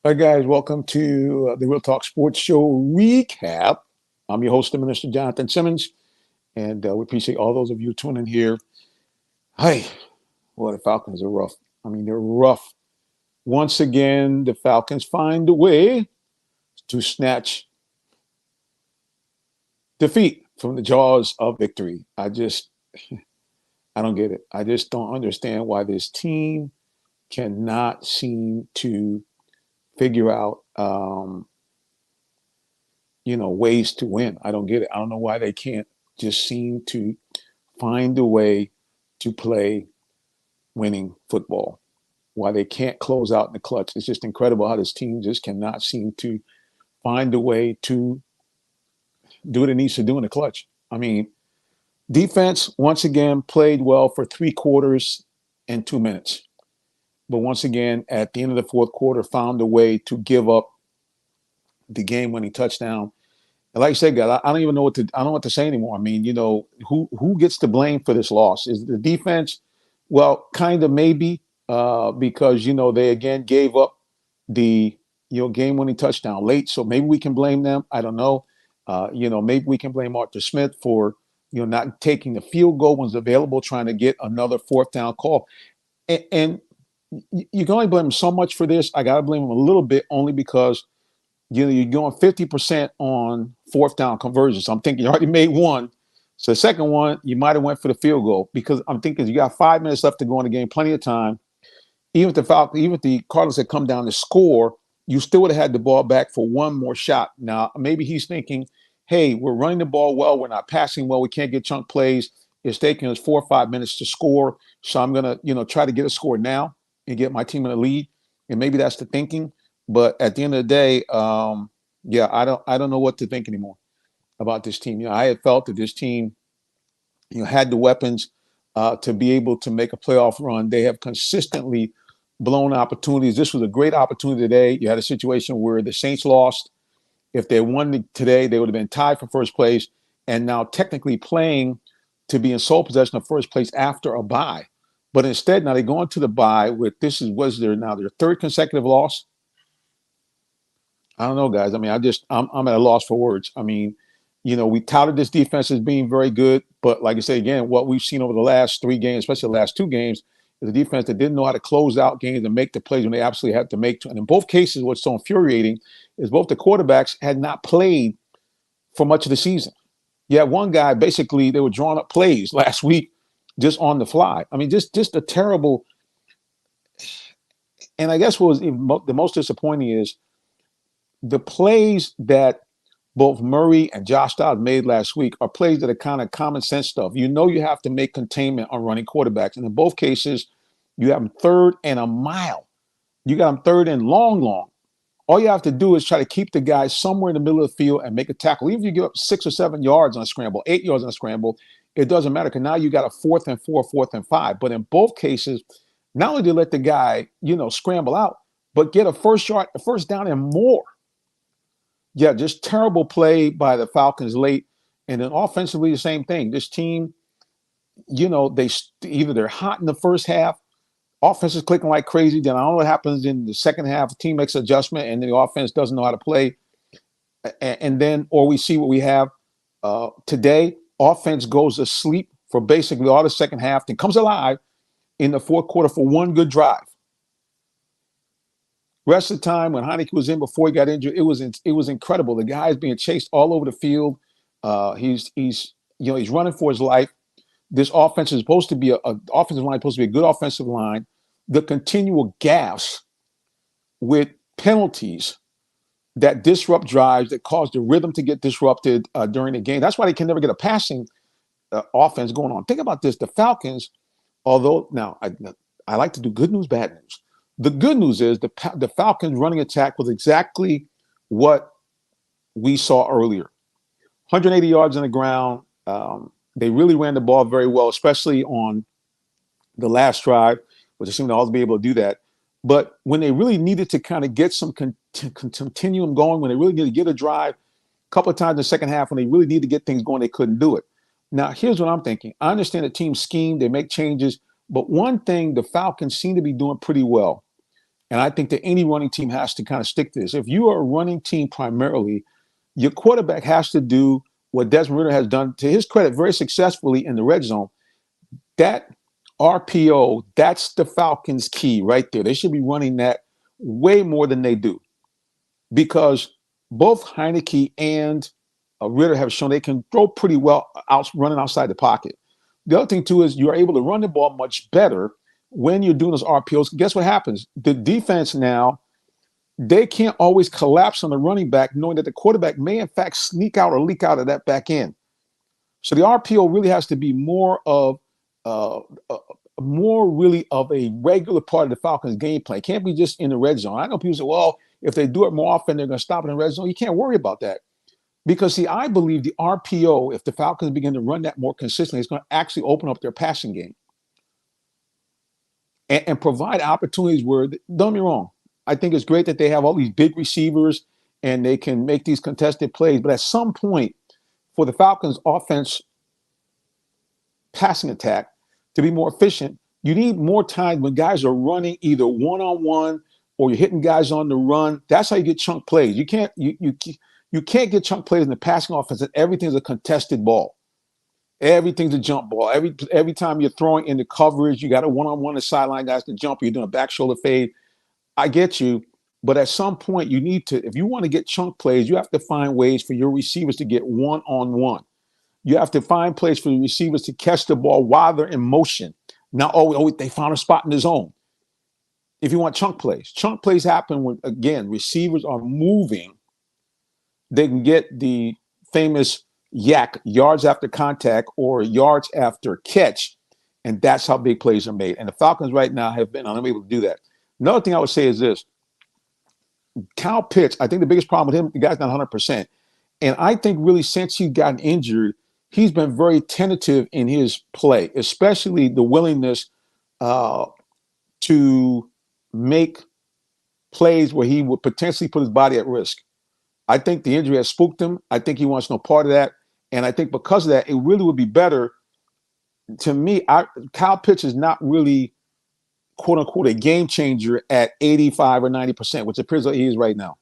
Hi, guys. Welcome to the Real Talk Sports Show recap. I'm your host, Minister Jonathan Simmons, and we appreciate all those of you tuning in here. Hi. Well, the Falcons are rough. I mean, they're rough. Once again, the Falcons find a way to snatch defeat from the jaws of victory. I don't get it. I just don't understand why this team cannot seem to figure out ways to win. I don't get it. I don't know why they can't just seem to find a way to play winning football. Why they can't close out in the clutch. It's just incredible how this team just cannot seem to find a way to do what it needs to do in the clutch. I mean, defense once again played well for 3 quarters and 2 minutes. But once again, at the end of the fourth quarter, found a way to give up the game-winning touchdown. And like I said, guys, I don't even know I don't know what to say anymore. I mean, who gets to blame for this loss? Is it the defense? Well, kind of maybe, because they again gave up the game-winning touchdown late. So maybe we can blame them. I don't know. Maybe we can blame Arthur Smith for not taking the field goal when it's available, trying to get another fourth down call. And you can only blame him so much for this. I got to blame him a little bit only because you're going 50% on fourth down conversions. So I'm thinking you already made one. So the second one, you might have went for the field goal because I'm thinking you got 5 minutes left to go in the game, plenty of time. Even if the Cardinals had come down to score, you still would have had the ball back for one more shot. Now, maybe he's thinking, hey, we're running the ball well. We're not passing well. We can't get chunk plays. It's taking us 4 or 5 minutes to score. So I'm going to, try to get a score now and get my team in the lead. And maybe that's the thinking. But at the end of the day, I don't know what to think anymore about this team. I had felt that this team, had the weapons to be able to make a playoff run. They have consistently blown opportunities. This was a great opportunity today. You had a situation where the Saints lost. If they won today, they would have been tied for first place and now technically playing to be in sole possession of first place after a bye. But instead, now they go into the bye with their third consecutive loss. I don't know, guys. I mean, I'm at a loss for words. I mean, we touted this defense as being very good, but like I say again, what we've seen over the last 3 games, especially the last 2 games, is a defense that didn't know how to close out games and make the plays when they absolutely had to make. And in both cases, what's so infuriating is both the quarterbacks had not played for much of the season. You had one guy, basically, they were drawing up plays last week just on the fly. I mean, just a terrible. And I guess what was the most disappointing is the plays that both Murray and Josh Dobbs made last week are plays that are kind of common sense stuff. You have to make containment on running quarterbacks. And in both cases, you have them third and a mile. You got them third and long. All you have to do is try to keep the guy somewhere in the middle of the field and make a tackle. Even if you give up 6 or 7 yards on a scramble, 8 yards on a scramble, it doesn't matter because now you got a 4th and 4, 4th and 5. But in both cases, not only do you let the guy, scramble out, but get a first down and more. Yeah, just terrible play by the Falcons late. And then offensively, the same thing. This team, they're hot in the first half. Offense is clicking like crazy. Then I don't know what happens in the second half. The team makes an adjustment, and then the offense doesn't know how to play. Or we see what we have today. Offense goes to sleep for basically all the second half, then comes alive in the fourth quarter for one good drive. Rest of the time when Heineke was in before he got injured, it was incredible. The guy is being chased all over the field. He's running for his life. This offense is supposed to be offensive line, supposed to be a good offensive line. The continual gaffes with penalties that disrupt drives, that cause the rhythm to get disrupted during the game. That's why they can never get a passing offense going on. Think about this: the Falcons, although now I like to do good news, bad news. The good news is the Falcons' running attack was exactly what we saw earlier. 180 yards on the ground. They really ran the ball very well, especially on the last drive, which they seemed to always be able to do that. But when they really needed to kind of get some continuum going, when they really needed to get a drive, a couple of times in the second half, when they really needed to get things going, they couldn't do it. Now, here's what I'm thinking. I understand the team scheme. They make changes. But one thing the Falcons seem to be doing pretty well And I think that any running team has to kind of stick to this. If you are a running team primarily, your quarterback has to do what Desmond Ritter has done, to his credit, very successfully in the red zone. That RPO, that's the Falcons' key right there. They should be running that way more than they do, because both Heineke and Ritter have shown they can throw pretty well running outside the pocket. The other thing, too, is you're able to run the ball much better when you're doing those RPOs. Guess what happens? The defense now, they can't always collapse on the running back, knowing that the quarterback may, in fact, sneak out or leak out of that back end. So the RPO really has to be more of uh, uh, more really of a regular part of the Falcons' game plan. It can't be just in the red zone. I know people say, well, if they do it more often, they're going to stop it in the red zone. You can't worry about that. Because, see, I believe the RPO, if the Falcons begin to run that more consistently, it's going to actually open up their passing game and provide opportunities where, don't get me wrong, I think it's great that they have all these big receivers and they can make these contested plays. But at some point, for the Falcons' offense passing attack to be more efficient, you need more time when guys are running either one-on-one or you're hitting guys on the run. That's how you get chunk plays. You can't get chunk plays in the passing offense and everything's a contested ball. Everything's a jump ball. Every time you're throwing into coverage, you got a one-on-one, the sideline guys to jump, you're doing a back shoulder fade. I get you. But at some point, you need to, if you want to get chunk plays, you have to find ways for your receivers to get one-on-one. You have to find plays for the receivers to catch the ball while they're in motion. Now, they found a spot in the zone. If you want chunk plays happen when, again, receivers are moving. They can get the famous yak, yards after contact or yards after catch, and that's how big plays are made. And the Falcons right now have been unable to do that. Another thing I would say is this. Kyle Pitts, I think the biggest problem with him, the guy's not 100%. And I think really since he's gotten injured, he's been very tentative in his play, especially the willingness to make plays where he would potentially put his body at risk. I think the injury has spooked him. I think he wants no part of that. And I think because of that, it really would be better to me. Kyle Pitts is not really, quote unquote, a game changer at 85 or 90%, which appears like he is right now.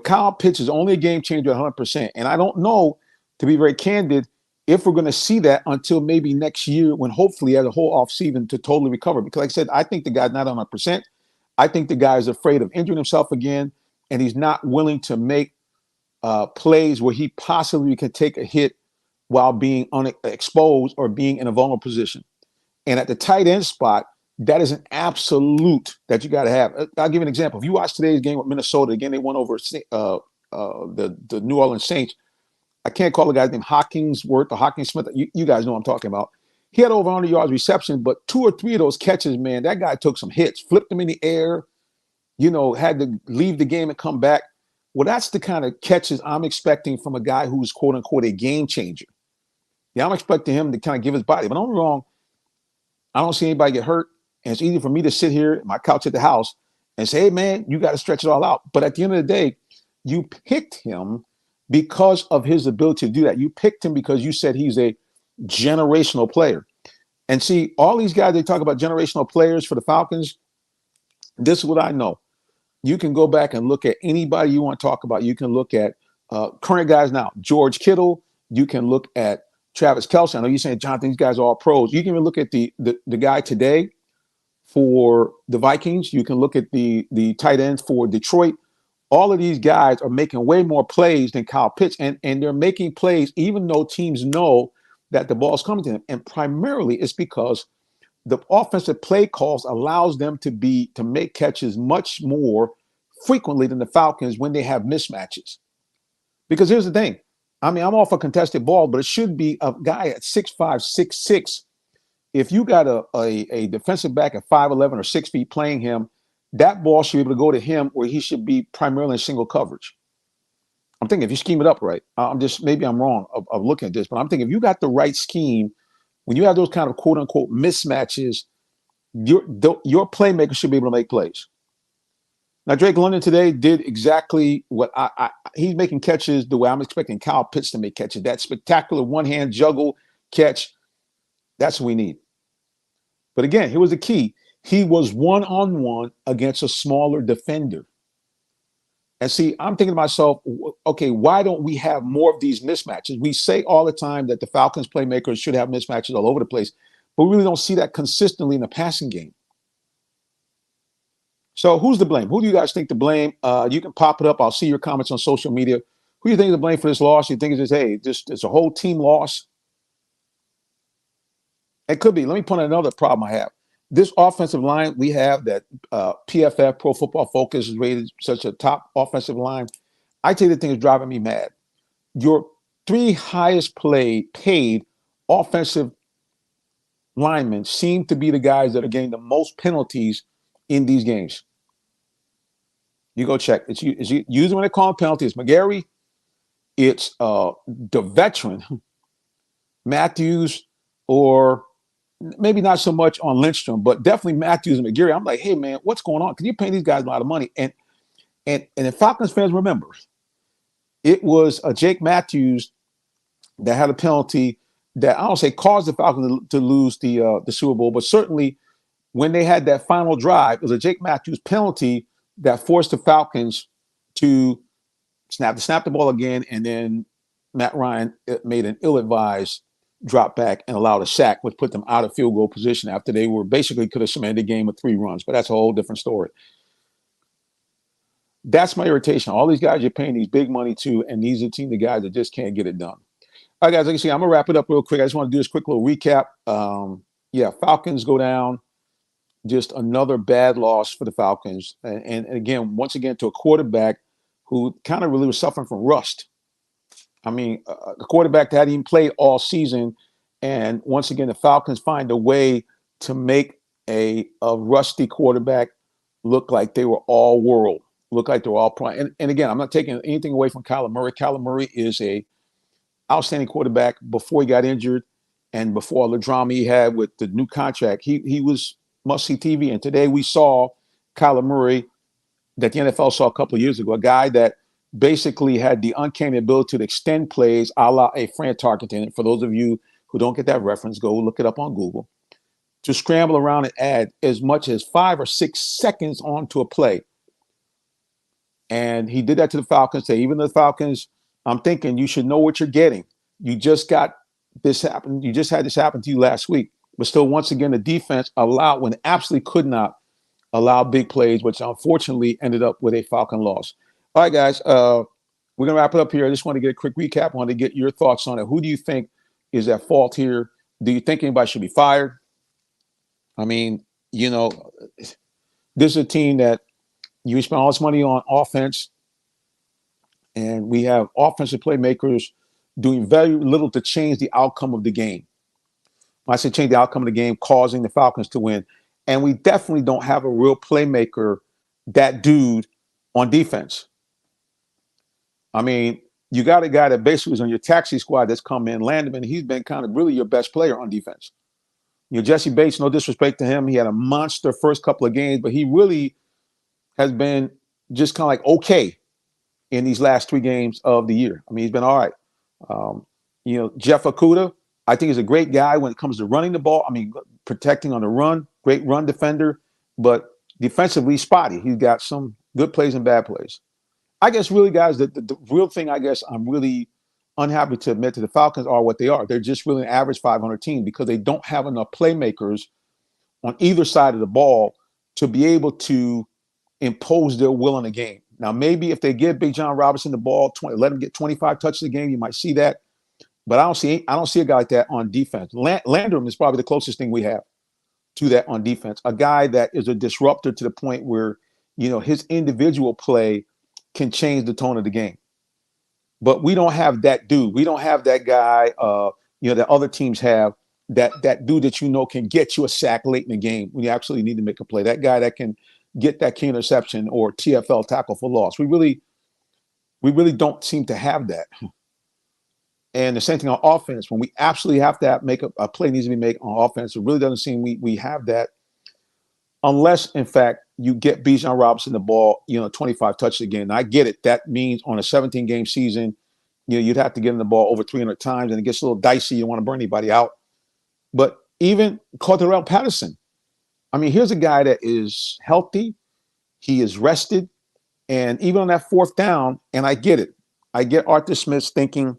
Kyle Pitts is only a game changer at 100%. And I don't know, to be very candid, if we're going to see that until maybe next year when hopefully he has a whole offseason to totally recover. Because like I said, I think the guy's not 100%. I think the guy is afraid of injuring himself again, and he's not willing to make plays where he possibly can take a hit while being exposed or being in a vulnerable position. And at the tight end spot, that is an absolute that you got to have. I'll give you an example. If you watch today's game with Minnesota, again, they won over the New Orleans Saints. I can't call the guy's name Hawkinsworth or Hawkins Smith. You guys know what I'm talking about. He had over 100 yards reception, but 2 or 3 of those catches, man, that guy took some hits, flipped them in the air, had to leave the game and come back. Well, that's the kind of catches I'm expecting from a guy who's, quote unquote, a game changer. Yeah, I'm expecting him to kind of give his body. But don't get me wrong, I don't see anybody get hurt. And it's easy for me to sit here at my couch at the house and say, hey, man, you got to stretch it all out. But at the end of the day, you picked him because of his ability to do that. You picked him because you said he's a generational player. And see, all these guys, they talk about generational players for the Falcons. This is what I know. You can go back and look at anybody you want to talk about. You can look at current guys now, George Kittle. You can look at Travis Kelce. I know you're saying, Jonathan, these guys are all pros. You can even look at the guy today for the Vikings. You can look at the tight ends for Detroit. All of these guys are making way more plays than Kyle Pitts, and they're making plays even though teams know that the ball is coming to them. And primarily it's because the offensive play calls allows them to make catches much more frequently than the Falcons when they have mismatches. Because here's the thing. I mean, I'm all for contested ball, but it should be a guy at 6'5", 6'6". If you got a defensive back at 5'11" or 6 feet playing him, that ball should be able to go to him where he should be primarily in single coverage. I'm thinking if you scheme it up right, maybe I'm wrong of looking at this, but I'm thinking if you got the right scheme, when you have those kind of quote unquote mismatches, your playmaker should be able to make plays. Now, Drake London today did exactly what he's making catches the way I'm expecting Kyle Pitts to make catches. That spectacular one-hand juggle catch, that's what we need. But again, here was the key. He was one-on-one against a smaller defender. And see, I'm thinking to myself, okay, why don't we have more of these mismatches? We say all the time that the Falcons playmakers should have mismatches all over the place, but we really don't see that consistently in the passing game. So who's to blame? Who do you guys think to blame? You can pop it up. I'll see your comments on social media. Who do you think is to blame for this loss? You think it's just, hey, just it's a whole team loss? It could be. Let me point out another problem I have. This offensive line we have that PFF, Pro Football Focus, is rated such a top offensive line. I tell you the thing is driving me mad. Your three highest paid offensive linemen seem to be the guys that are getting the most penalties in these games. You go check. It's usually when they call penalties. McGarry, it's the veteran Matthews, or maybe not so much on Lindstrom, but definitely Matthews and McGarry. I'm like, hey man, what's going on? Because you're paying these guys a lot of money, and if Falcons fans remember, it was Jake Matthews that had a penalty that I don't say caused the Falcons to lose the Super Bowl, but certainly when they had that final drive, it was a Jake Matthews penalty that forced the Falcons to snap the ball again, and then Matt Ryan made an ill-advised drop back and allowed a sack, which put them out of field goal position after they were basically could have cemented the game with 3 runs. But that's a whole different story. That's my irritation. All these guys you're paying these big money to, and these are the guys that just can't get it done. All right, guys, like you see, I'm going to wrap it up real quick. I just want to do this quick little recap. Yeah, Falcons go down. Just another bad loss for the Falcons. And again, once again, to a quarterback who kind of really was suffering from rust. I mean, a quarterback that hadn't even played all season. And once again, the Falcons find a way to make a rusty quarterback look like they were all world, look like they were all prime. And again, I'm not taking anything away from Kyler Murray. Kyler Murray is a outstanding quarterback before he got injured and before all the drama he had with the new contract. He was must-see TV. And today we saw Kyler Murray that the NFL saw a couple of years ago, a guy that basically had the uncanny ability to extend plays a la a Fran Tarkenton. For those of you who don't get that reference, go look it up on Google. To scramble around and add as much as 5 or 6 seconds onto a play. And he did that to the Falcons. Even the Falcons, I'm thinking you should know what you're getting. You just got this happen. You just had this happen to you last week. But still, once again, the defense allowed, when absolutely could not allow big plays, which unfortunately ended up with a Falcon loss. All right, guys, we're going to wrap it up here. I just want to get a quick recap. I want to get your thoughts on it. Who do you think is at fault here? Do you think anybody should be fired? I mean, this is a team that you spend all this money on offense, and we have offensive playmakers doing very little to change the outcome of the game. When I say change the outcome of the game, causing the Falcons to win. And we definitely don't have a real playmaker, that dude, on defense. I mean, you got a guy that basically was on your taxi squad that's come in, Landman. He's been kind of really your best player on defense. Jesse Bates, no disrespect to him. He had a monster first couple of games, but he really has been just kind of like okay in these last 3 games of the year. I mean, he's been all right. Jeff Okudah, I think he's a great guy when it comes to running the ball. I mean, protecting on the run, great run defender, but defensively spotty. He's got some good plays and bad plays. I guess really, guys, the real thing I guess I'm really unhappy to admit to the Falcons are what they are. They're just really an average 500 team because they don't have enough playmakers on either side of the ball to be able to impose their will on the game. Now, maybe if they give Big John Robinson the ball, let him get 25 touches a game, you might see that. But I don't see a guy like that on defense. Landrum is probably the closest thing we have to that on defense. A guy that is a disruptor to the point where, his individual play can change the tone of the game. But we don't have that dude. We don't have that guy, that other teams have, that dude that can get you a sack late in the game when you absolutely need to make a play. That guy that can get that key interception or TFL tackle for loss. We really don't seem to have that. And the same thing on offense. When we absolutely have to make a play needs to be made on offense, it really doesn't seem we have that unless, in fact, you get Bijan Robinson the ball, 25 touches again. And I get it. That means on a 17-game season, you'd have to get him the ball over 300 times, and it gets a little dicey. You don't want to burn anybody out. But even Cordarrelle Patterson, I mean, here's a guy that is healthy. He is rested. And even on that fourth down, and I get it. I get Arthur Smith's thinking,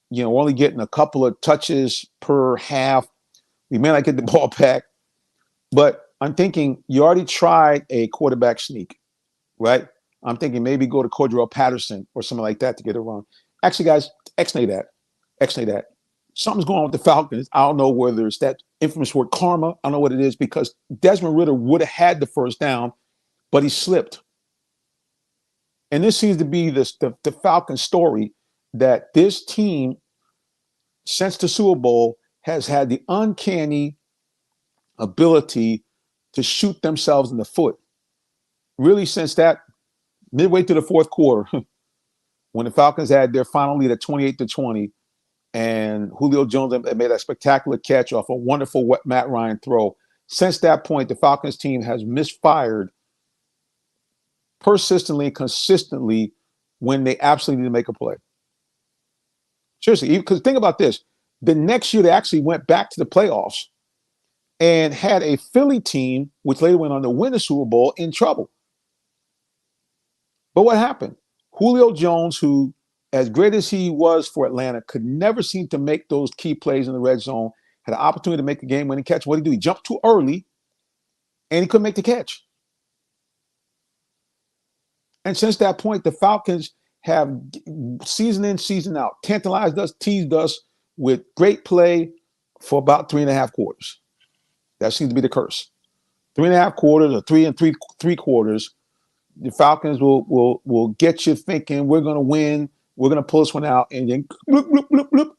we're only getting a couple of touches per half. We may not get the ball back. But I'm thinking you already tried a quarterback sneak, right? I'm thinking maybe go to Cordell Patterson or something like that to get it wrong. Actually, guys, X-nay that. X-nay that. Something's going on with the Falcons. I don't know whether it's that infamous word karma. I don't know what it is, because Desmond Ridder would have had the first down, but he slipped. And this seems to be the Falcons story, that this team, since the Super Bowl, has had the uncanny ability to shoot themselves in the foot. Really, since that midway through the fourth quarter, when the Falcons had their final lead at 28-20, and Julio Jones made a spectacular catch off a wonderful Matt Ryan throw. Since that point, the Falcons team has misfired persistently and consistently when they absolutely need to make a play. Seriously, because think about this. The next year, they actually went back to the playoffs and had a Philly team, which later went on to win the Super Bowl, in trouble. But what happened? Julio Jones, who, as great as he was for Atlanta, could never seem to make those key plays in the red zone, had an opportunity to make a game-winning catch. What did he do? He jumped too early, and he couldn't make the catch. And since that point, the Falcons have, season in, season out, tantalized us, teased us with great play for about 3.5 quarters. That seems to be the curse. 3.5 quarters or three quarters, the Falcons will get you thinking we're going to win, we're going to pull this one out, and then bloop, bloop, bloop, bloop.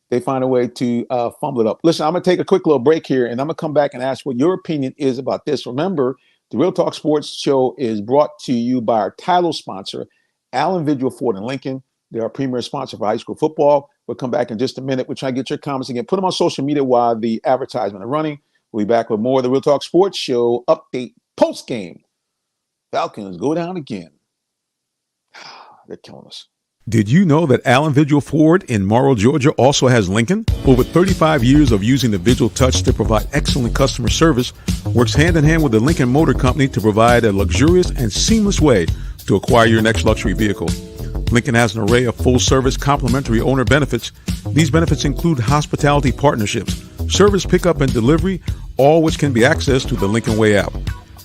They find a way to fumble it up. Listen, I'm going to take a quick little break here, and I'm going to come back and ask what your opinion is about this. Remember, the Real Talk Sports Show is brought to you by our title sponsor, Allen Vigil Ford and Lincoln. They're our premier sponsor for high school football. We'll come back in just a minute. We'll try to get your comments again. Put them on social media while the advertisement are running. We'll be back with more of the Real Talk Sports Show update post-game. Falcons go down again. They're killing us. Did you know that Allen Vigil Ford in Morrow, Georgia also has Lincoln? Over 35 years of using the Vigil Touch to provide excellent customer service, works hand in hand with the Lincoln Motor Company to provide a luxurious and seamless way to acquire your next luxury vehicle. Lincoln has an array of full-service complimentary owner benefits. These benefits include hospitality partnerships, service pickup and delivery, all which can be accessed through the Lincoln Way app.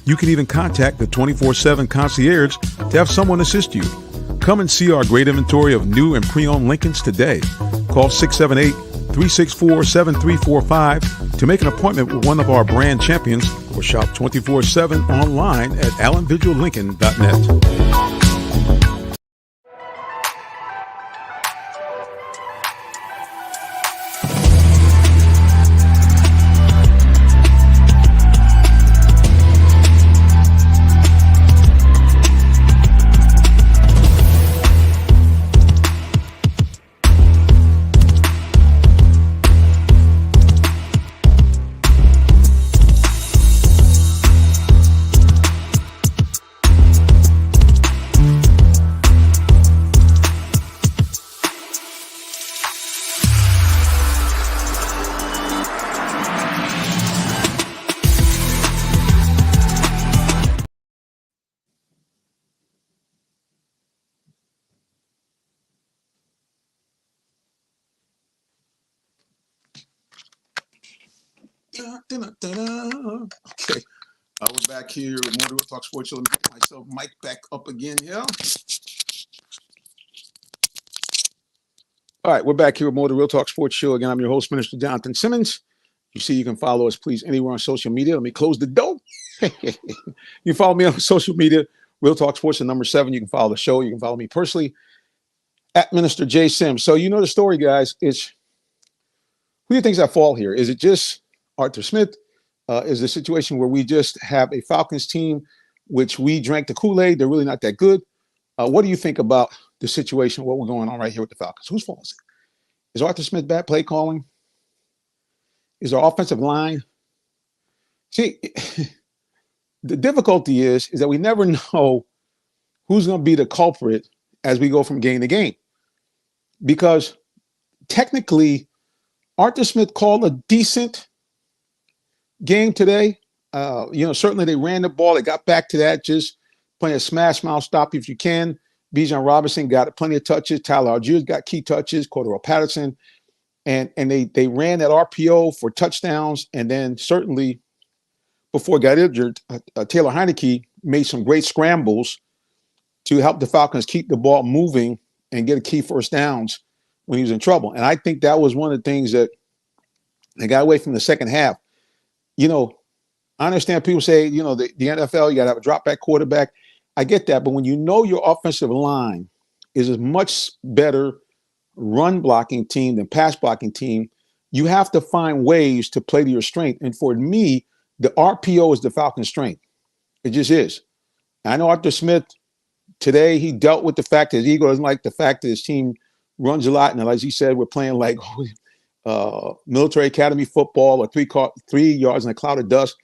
You can even contact the 24/7 concierge to have someone assist you. Come and see our great inventory of new and pre-owned Lincolns today. Call 678-364-7345 to make an appointment with one of our brand champions, or shop 24/7 online at allenvigillincoln.net. Okay, we're back here with more Real Talk Sports Show. Let me get myself mic back up again here. All right, we're back here with more Real Talk Sports Show. Again, I'm your host, Minister Jonathan Simmons. You see, you can follow us, please, anywhere on social media. Let me close the door. You follow me on social media, Real Talk Sports, the number 7. You can follow the show. You can follow me personally at Minister J. Sims. So you know the story, guys. It's who do you think's at fault here? Is it just Arthur Smith? Is the situation where we just have a Falcons team, which we drank the Kool-Aid? They're really not that good. What do you think about the situation, what we're going on right here with the Falcons? Whose fault is it? Is Arthur Smith bad play calling? Is our offensive line? See, the difficulty is that we never know who's going to be the culprit as we go from game to game. Because technically, Arthur Smith called a decent game today, certainly they ran the ball. They got back to that, just playing a smash mouth stop if you can. Bijan Robinson got plenty of touches. Tyler Algiers got key touches. Cordero Patterson. And they ran that RPO for touchdowns. And then certainly before he got injured, Taylor Heineke made some great scrambles to help the Falcons keep the ball moving and get a key first downs when he was in trouble. And I think that was one of the things that they got away from the second half. I understand people say, the NFL, you got to have a drop back quarterback. I get that. But when you know your offensive line is a much better run blocking team than pass blocking team, you have to find ways to play to your strength. And for me, the RPO is the Falcons' strength. It just is. I know Arthur Smith today, he dealt with the fact that his ego doesn't like the fact that his team runs a lot. And as he said, we're playing like military academy football or 3 yards in a cloud of dust.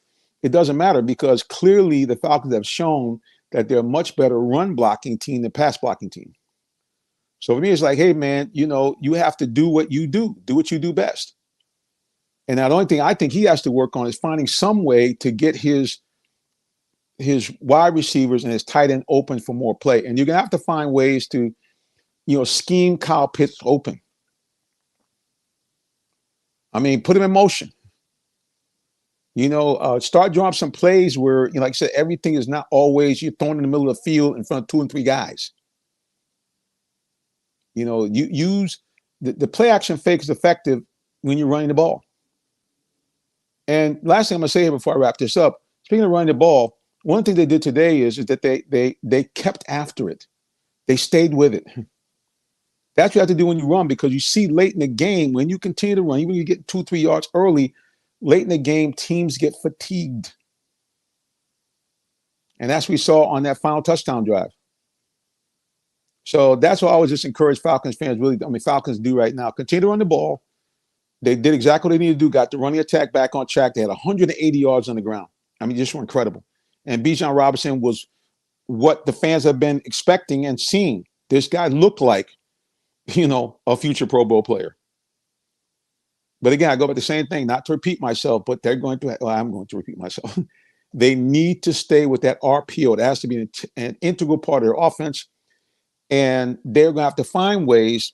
It doesn't matter because clearly the Falcons have shown that they're a much better run blocking team than pass blocking team. So for me, it's like, hey, man, you have to do what you do what you do best. And now the only thing I think he has to work on is finding some way to get his wide receivers and his tight end open for more play. And you're going to have to find ways to, scheme Kyle Pitts open. I mean, put him in motion. Start drawing some plays where, like I said, everything is not always you're thrown in the middle of the field in front of 2 and 3 guys. You use the play action fake is effective when you're running the ball. And last thing I'm going to say here before I wrap this up, speaking of running the ball, one thing they did today is that they kept after it. They stayed with it. That's what you have to do when you run, because you see late in the game, when you continue to run, even when you get 2-3 yards early, late in the game, teams get fatigued. And that's what we saw on that final touchdown drive. So that's what I would just encourage Falcons fans, Falcons do right now. Continue to run the ball. They did exactly what they needed to do, got the running attack back on track. They had 180 yards on the ground. Just were incredible. And Bijan Robinson was what the fans have been expecting and seeing. This guy looked like, a future Pro Bowl player. But again, I go back to the same thing, not to repeat myself, but I'm going to repeat myself. They need to stay with that RPO. It has to be an integral part of their offense. And they're going to have to find ways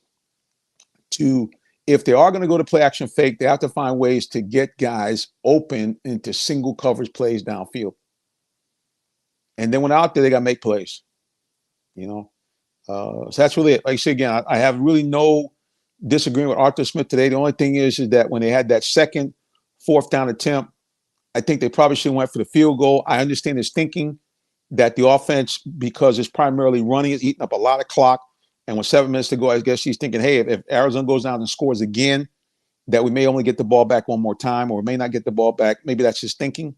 to, if they are going to go to play action fake, they have to find ways to get guys open into single coverage plays downfield. And then when out there, they got to make plays, So that's really it. Like I said, again, I have really no disagreement with Arthur Smith today. The only thing is that when they had that second 4th down attempt, I think they probably should have went for the field goal. I understand his thinking that the offense, because it's primarily running, is eating up a lot of clock. And with 7 minutes to go, I guess he's thinking, hey, if Arizona goes down and scores again, that we may only get the ball back one more time, or we may not get the ball back. Maybe that's his thinking.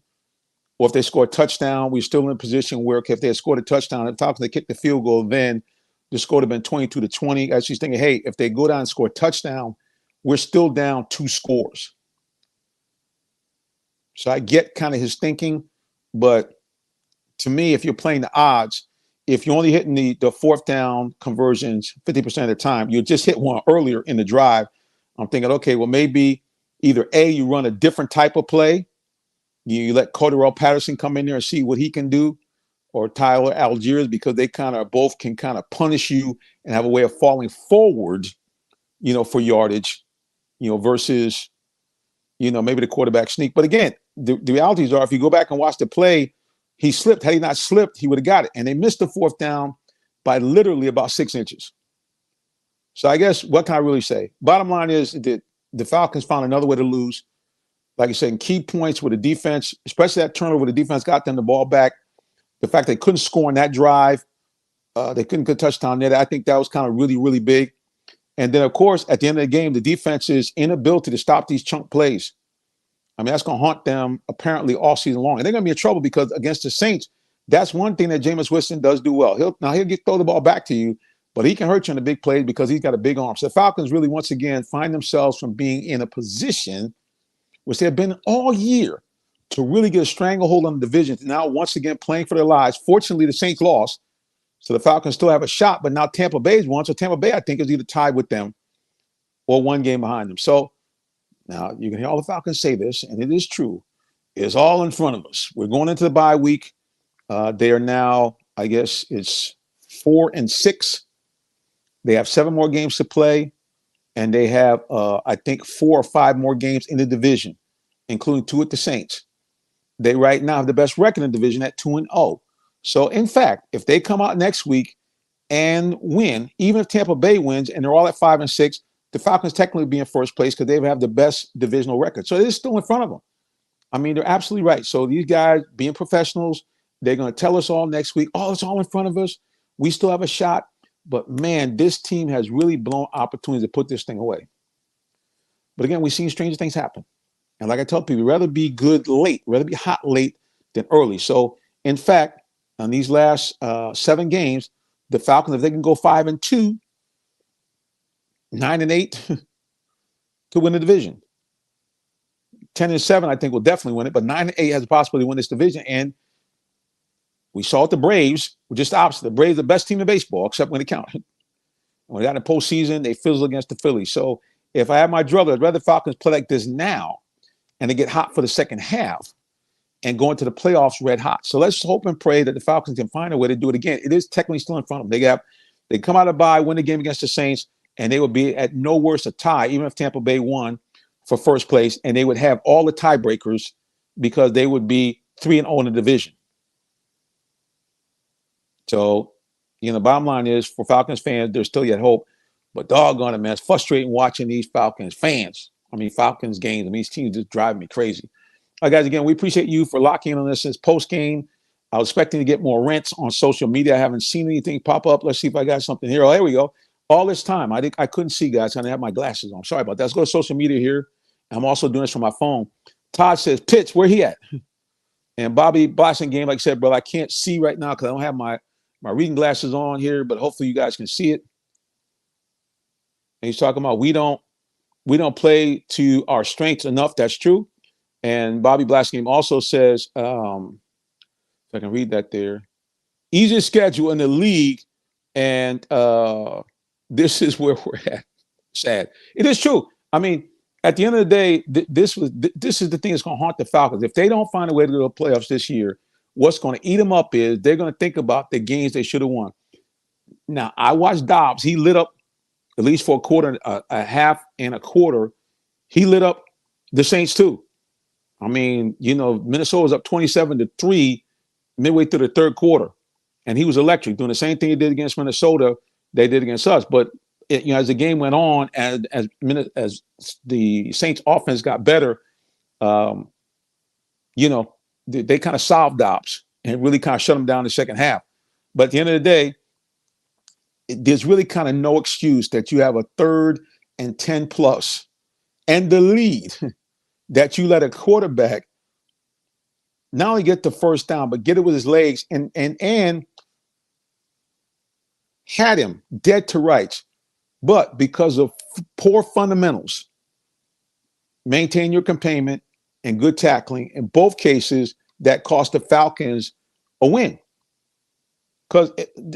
Or if they score a touchdown, we're still in a position where if they had scored a touchdown, if Falcons they kicked the field goal, then the score would have been 22-20. As she's thinking, hey, if they go down and score a touchdown, we're still down 2 scores. So I get kind of his thinking, but to me, if you're playing the odds, if you're only hitting the 4th down conversions 50% of the time, you just hit one earlier in the drive. I'm thinking, okay, well, maybe either A, you run a different type of play. You let Cordero Patterson come in there and see what he can do, or Tyler Algiers, because they both can punish you and have a way of falling forward, for yardage, versus, maybe the quarterback sneak. But again, the realities are, if you go back and watch the play, he slipped. Had he not slipped, he would have got it. And they missed the 4th down by literally about 6 inches. So I guess, what can I really say? Bottom line is that the Falcons found another way to lose. Like I said, in key points with the defense, especially that turnover, the defense got them the ball back. The fact they couldn't score on that drive, they couldn't get a touchdown there. I think that was really, really big. And then, of course, at the end of the game, the defense's inability to stop these chunk plays. That's going to haunt them apparently all season long. And they're going to be in trouble, because against the Saints, that's one thing that Jameis Winston does do well. He'll throw the ball back to you, but he can hurt you in the big plays because he's got a big arm. So the Falcons really, once again, find themselves from being in a position which they have been all year to really get a stranglehold on the division. Now, once again, playing for their lives. Fortunately, the Saints lost, so the Falcons still have a shot, but now Tampa Bay's won. So Tampa Bay, I think, is either tied with them or one game behind them. So now you can hear all the Falcons say this, and it is true. is all in front of us. We're going into the bye week. They are now, I guess it's 4-6. They have 7 more games to play, and they have, I think, 4 or 5 more games in the division, including 2 at the Saints. They right now have the best record in the division at 2-0. So, in fact, if they come out next week and win, even if Tampa Bay wins and they're all at 5-6, the Falcons technically be in first place because they have the best divisional record. So it is still in front of them. I mean, they're absolutely right. So these guys, being professionals, they're going to tell us all next week, oh, it's all in front of us. We still have a shot. But, man, this team has really blown opportunities to put this thing away. But, again, we've seen stranger things happen. And like I tell people, rather be good late, rather be hot late than early. So, in fact, on these last 7 games, the Falcons, if they can go 5-2, 9-8, could win the division. 10-7, I think, will definitely win it. But 9-8 has a possibility to win this division. And we saw it, the Braves were just the opposite. The Braves are the best team in baseball, except when it counted. When they got in the postseason, they fizzled against the Phillies. So if I had my drug, I'd rather Falcons play like this now and they get hot for the second half and go into the playoffs red hot. So let's hope and pray that the Falcons can find a way to do it again. It is technically still in front of them. They come out of bye, win the game against the Saints, and they would be at no worse a tie, even if Tampa Bay won for first place, and they would have all the tiebreakers because they would be 3-0 in the division. So, bottom line is for Falcons fans, there's still yet hope. But doggone it, man, it's frustrating watching these Falcons Falcons games. These teams just drive me crazy. All right, guys, again, we appreciate you for locking in on this since post-game. I was expecting to get more rents on social media. I haven't seen anything pop up. Let's see if I got something here. Oh, here we go. All this time, I couldn't see, guys. I didn't have my glasses on. Sorry about that. Let's go to social media here. I'm also doing this from my phone. Todd says, Pitts, where he at? And Bobby Boston game, like I said, brother, I can't see right now because I don't have my reading glasses on here, but hopefully you guys can see it. And he's talking about we don't play to our strengths enough. That's true. And Bobby Blaskin also says, if I can read that there, easiest schedule in the league, and this is where we're at. Sad. It is true. I mean, at the end of the day, this is the thing that's going to haunt the Falcons. If they don't find a way to go to the playoffs this year, what's going to eat them up is they're going to think about the games they should have won. Now, I watched Dobbs. He lit up, at least for a quarter, a half and a quarter, he lit up the Saints too. I mean, Minnesota was up 27-3 midway through the third quarter, and he was electric, doing the same thing he did against Minnesota, they did against us. But as the game went on, as the Saints offense got better, they kind of solved Dobbs and really kind of shut him down in the second half. But at the end of the day, there's really kind of no excuse that you have a 3rd and 10 plus and the lead that you let a quarterback not only get the first down, but get it with his legs and had him dead to rights. But because of poor fundamentals, maintain your containment and good tackling, in both cases, that cost the Falcons a win. Because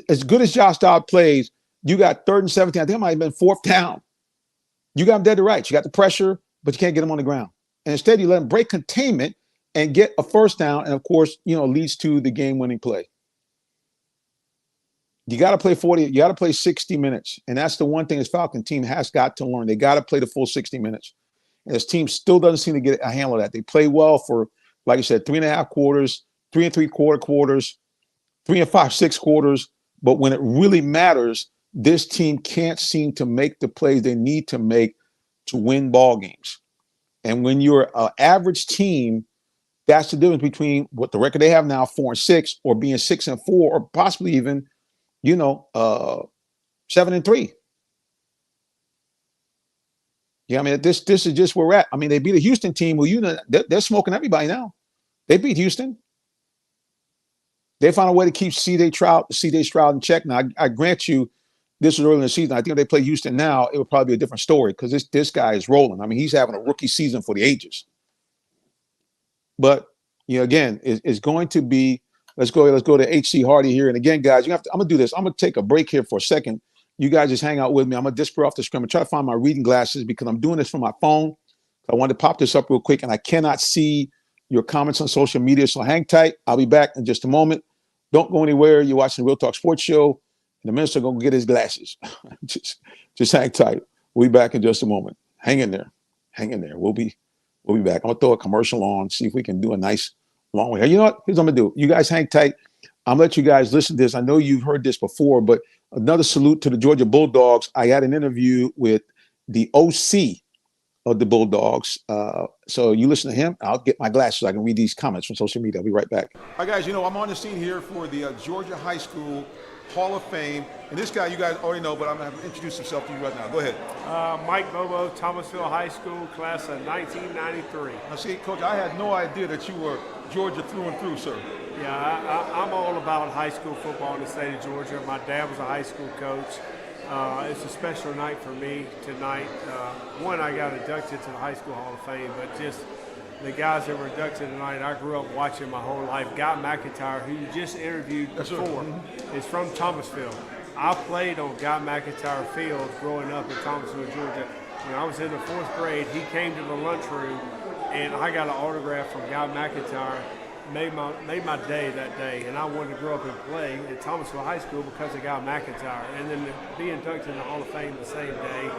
as good as Josh Dobbs plays, you got 3rd and 17. I think it might have been 4th down. You got him dead to rights. You got the pressure, but you can't get him on the ground. And instead, you let him break containment and get a first down. And, of course, leads to the game-winning play. You got to play 40. You got to play 60 minutes. And that's the one thing this Falcon team has got to learn. They got to play the full 60 minutes. And this team still doesn't seem to get a handle of that. They play well for, like I said, 3.5 quarters, 3 3/4 quarters, 3 5/6 quarters. But when it really matters, this team can't seem to make the plays they need to make to win ball games. And when you're an average team, that's the difference between what the record they have now, 4-6, or being 6-4, or possibly even, 7-3. Yeah, I mean, this is just where we're at. I mean, they beat a Houston team who, they're smoking everybody now. They beat Houston. They found a way to keep C.J. Stroud in check. Now, I grant you, this was early in the season. I think if they play Houston now, it would probably be a different story because this guy is rolling. I mean, he's having a rookie season for the ages. But again, it's going to be. Let's go to H.C. Hardy here. And again, guys, I'm gonna do this. I'm gonna take a break here for a second. You guys just hang out with me. I'm gonna disappear off the screen. I'm try to find my reading glasses because I'm doing this from my phone. I wanted to pop this up real quick, and I cannot see your comments on social media. So hang tight. I'll be back in just a moment. Don't go anywhere. You're watching the Real Talk Sports Show. And the minister going to get his glasses. just hang tight. We'll be back in just a moment. Hang in there. Hang in there. We'll be back. I'm going to throw a commercial on, see if we can do a nice long way. You know what? Here's what I'm going to do. You guys hang tight. I'm going to let you guys listen to this. I know you've heard this before, but another salute to the Georgia Bulldogs. I had an interview with the OC of the Bulldogs. So you listen to him. I'll get my glasses so I can read these comments from social media. I'll be right back. All right, guys, I'm on the scene here for the Georgia High School Hall of Fame. And this guy you guys already know, but I'm going to introduce himself to you right now. Go ahead. Mike Bobo, Thomasville High School, class of 1993. Now, see, Coach, I had no idea that you were Georgia through and through, sir. Yeah, I'm all about high school football in the state of Georgia. My dad was a high school coach. It's a special night for me tonight. One, I got inducted to the High School Hall of Fame, but just the guys that were inducted tonight, I grew up watching my whole life. Guy McIntyre, who you just interviewed before, is from Thomasville. I played on Guy McIntyre Field growing up in Thomasville, Georgia. When I was in the 4th grade, he came to the lunchroom, and I got an autograph from Guy McIntyre. Made my day that day, and I wanted to grow up and play at Thomasville High School because of Guy McIntyre. And then to be inducted in the Hall of Fame the same day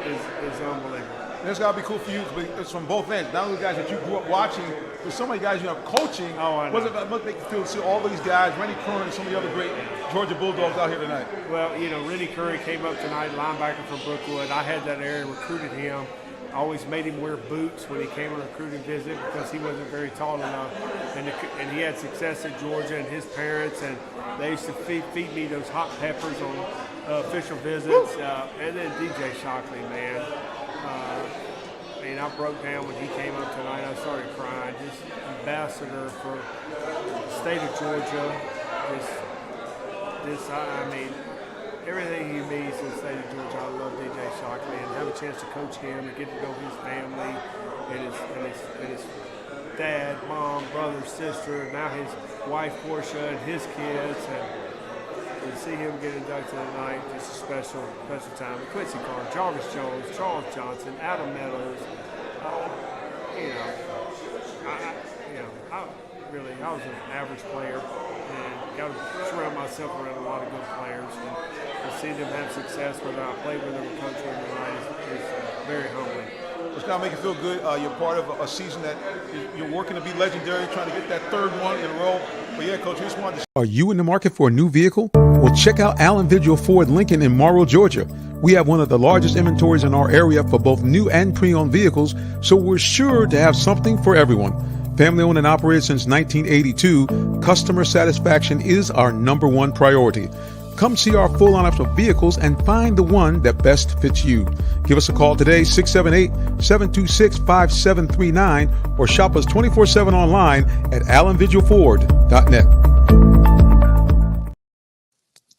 is unbelievable. That's got to be cool for you, but it's from both ends. Not only the guys that you grew up watching, but so many guys coaching. Oh, I know. What does it make you feel to see all these guys, Rennie Curran and some of the other great Georgia Bulldogs out here tonight? Well, Rennie Curran came up tonight, linebacker from Brookwood. I had that area, recruited him. I always made him wear boots when he came on a recruiting visit because he wasn't very tall enough. And he had success at Georgia, and his parents, and they used to feed me those hot peppers on official visits. And then DJ Shockley, man. I broke down when he came up tonight. I started crying. Just ambassador for the state of Georgia. Everything he means in the state of Georgia. I love DJ Shockley and have a chance to coach him and get to know his family and his dad, mom, brother, sister, and now his wife Portia and his kids. And to see him get inducted tonight, just a special time. Quincy Carr, Jarvis Jones, Charles Johnson, Adam Meadows. I was an average player and got to surround myself around a lot of good players. And to see them have success, whether I played with them or coached with them tonight, is very humbling. It's going to make you feel good. You're part of a season that you're working to be legendary, trying to get that 3rd one in a row. But yeah, Coach, we just wanted to... Are you in the market for a new vehicle? Well, check out Allen Vigil Ford Lincoln in Morrow, Georgia. We have one of the largest inventories in our area for both new and pre-owned vehicles, so we're sure to have something for everyone. Family owned and operated since 1982, customer satisfaction is our #1 priority. Come see our full lineup of vehicles and find the one that best fits you. Give us a call today, 678-726-5739, or shop us 24/7 online at allenvigilford.net.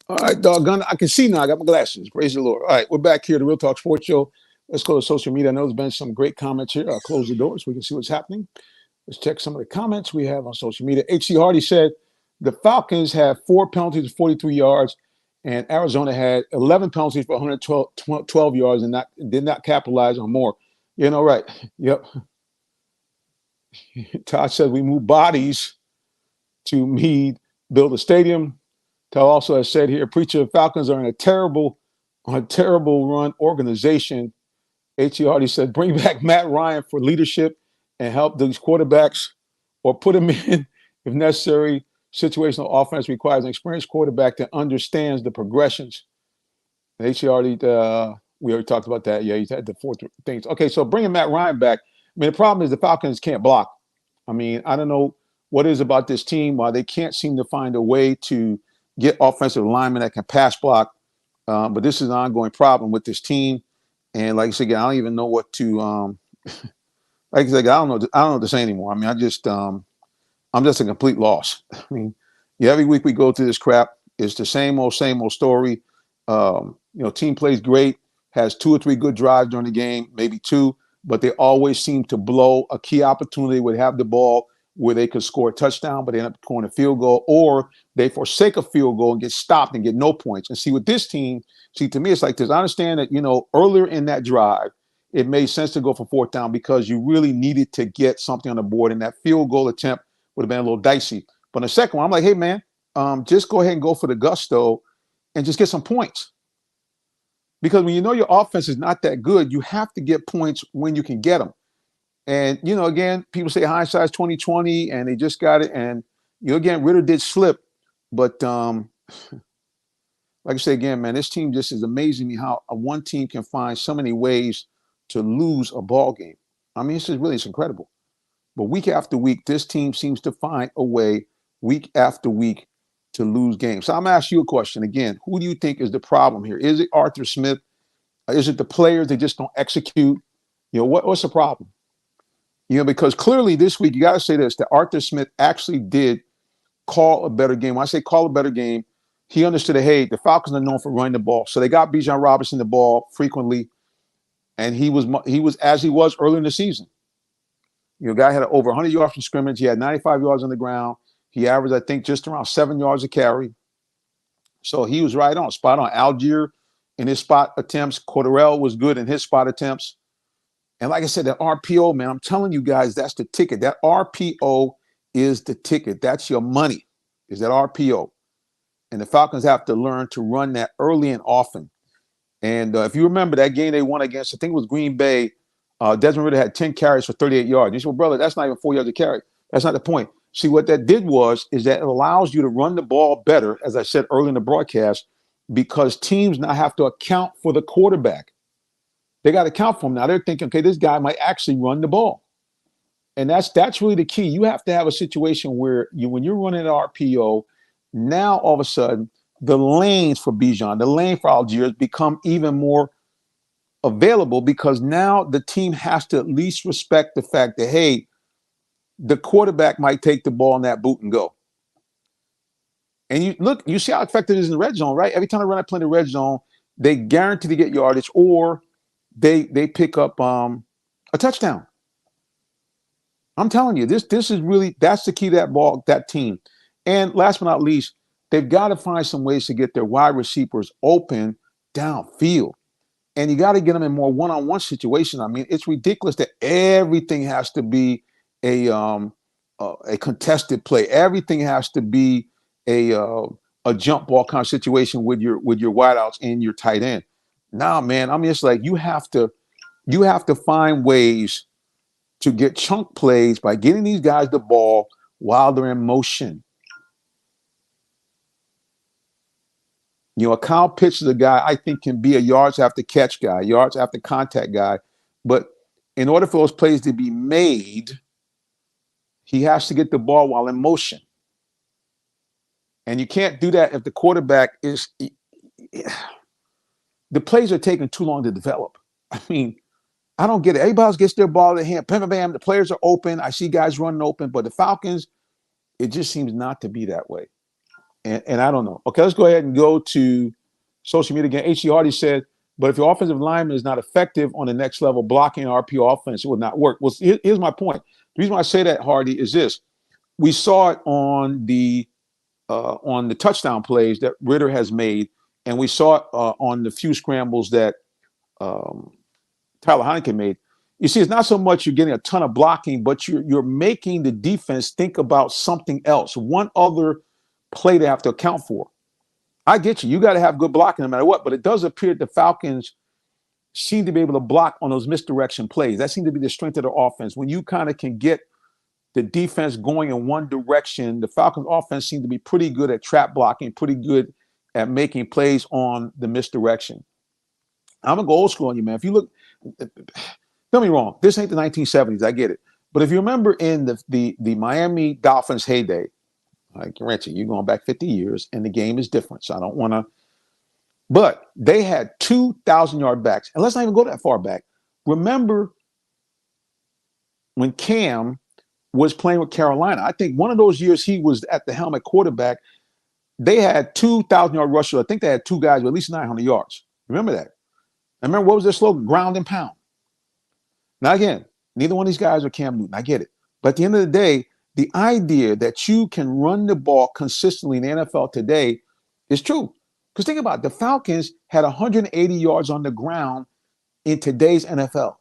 All right, doggone, I can see now. I got my glasses. Praise the Lord. All right, we're back here at the Real Talk Sports Show. Let's go to social media. I know there's been some great comments here. I'll close the door so we can see what's happening. Let's check some of the comments we have on social media. H.C. Hardy said, the Falcons have 4 penalties for 43 yards, and Arizona had 11 penalties for 112 yards and did not capitalize on more. Right. Yep. Todd said, we move bodies to Meade, build a stadium. Todd also has said here, preacher, Falcons are in a terrible run organization. H.C. Hardy said, bring back Matt Ryan for leadership and help these quarterbacks, or put them in, if necessary. Situational offense requires an experienced quarterback that understands the progressions. HCRD, we already talked about that. Yeah, he's had the 4 things. Okay, so bringing Matt Ryan back. The problem is the Falcons can't block. I don't know what it is about this team, why they can't seem to find a way to get offensive linemen that can pass block. But this is an ongoing problem with this team. And like I said, I don't even know what to like I said, I don't know what to say anymore. I'm just a complete loss. Every week we go through this crap. It's the same old story. Team plays great, has 2 or 3 good drives during the game, maybe 2, but they always seem to blow a key opportunity, would have the ball where they could score a touchdown, but they end up scoring a field goal, or they forsake a field goal and get stopped and get no points. And see, with this team, to me, it's like this. I understand that, earlier in that drive, it made sense to go for fourth down because you really needed to get something on the board, and that field goal attempt would have been a little dicey. But in the second one, I'm like, hey, man, just go ahead and go for the gusto and just get some points. Because when you know your offense is not that good, you have to get points when you can get them. And, again, people say hindsight's 2020, and they just got it. And, again, Ritter did slip. But like I say again, man, this team just is amazing me how one team can find so many ways to lose a ball game. I mean, it's incredible. But week after week, this team seems to find a way week after week to lose games. So I'm going to ask you a question again. Who do you think is the problem here? Is it Arthur Smith? Is it the players that just don't execute? What's the problem? Because clearly this week, you got to say this, that Arthur Smith actually did call a better game. When I say call a better game, he understood that, hey, the Falcons are known for running the ball. So they got Bijan Robinson the ball frequently, and he was as he was early in the season. Guy had over 100 yards from scrimmage. He had 95 yards on the ground. He averaged, I think, just around 7 yards a carry. So he was right on, spot on. Algier in his spot attempts. Cordarrelle was good in his spot attempts. And like I said, that RPO, man, I'm telling you guys, that's the ticket. That RPO is the ticket. That's your money, is that RPO. And the Falcons have to learn to run that early and often. And if you remember that game they won against, I think it was Green Bay, Desmond Ridder had 10 carries for 38 yards. You said, well, brother, that's not even 4 yards a carry. That's not the point. See, what that did is that it allows you to run the ball better, as I said early in the broadcast, because teams now have to account for the quarterback. They got to account for him. Now they're thinking, okay, this guy might actually run the ball. And that's really the key. You have to have a situation where when you're running an RPO, now all of a sudden the lanes for Bijan, the lane for Algier become even more available because now the team has to at least respect the fact that, hey, the quarterback might take the ball in that boot and go. And you see how effective it is in the red zone, right? Every time they run a play in the red zone, they guarantee to get yardage or they pick up a touchdown. I'm telling you, this is really, that's the key to that team. And last but not least, they've got to find some ways to get their wide receivers open downfield. And you got to get them in more one-on-one situations. I mean, it's ridiculous that everything has to be a contested play. Everything has to be a jump ball kind of situation with your wideouts and your tight end. Nah, man, I mean, it's like you have to find ways to get chunk plays by getting these guys the ball while they're in motion. Kyle Pitts is a guy I think can be a yards after catch guy, yards after contact guy. But in order for those plays to be made, he has to get the ball while in motion. And you can't do that if the quarterback is – the plays are taking too long to develop. I mean, I don't get it. Everybody else gets their ball in their hand. Bam, bam, bam. The players are open. I see guys running open. But the Falcons, it just seems not to be that way. And I don't know. Okay, let's go ahead and go to social media again. H.C. Hardy said, but if your offensive lineman is not effective on the next level, blocking RPO offense, it will not work. Well, here's my point. The reason why I say that, Hardy, is this. We saw it on the touchdown plays that Ritter has made, and we saw it on the few scrambles that Tyler Heineken made. You see, it's not so much you're getting a ton of blocking, but you're making the defense think about something else, one other play they have to account for. I get you. You got to have good blocking no matter what, but it does appear the Falcons seem to be able to block on those misdirection plays. That seems to be the strength of their offense. When you kind of can get the defense going in one direction, the Falcons offense seems to be pretty good at trap blocking, pretty good at making plays on the misdirection. I'm going to go old school on you, man. If you look, don't be wrong. This ain't the 1970s. I get it. But if you remember in the Miami Dolphins heyday, I guarantee you're going back 50 years, and the game is different. So I don't want to. But they had 2,000-yard backs. And let's not even go that far back. Remember when Cam was playing with Carolina? I think one of those years he was at the helm at quarterback. They had 2,000-yard rushers. I think they had two guys with at least 900 yards. Remember that? And remember, what was their slogan? Ground and pound. Now, again, neither one of these guys are Cam Newton. I get it. But at the end of the day, the idea that you can run the ball consistently in the NFL today is true. Because think about it, the Falcons had 180 yards on the ground in today's NFL.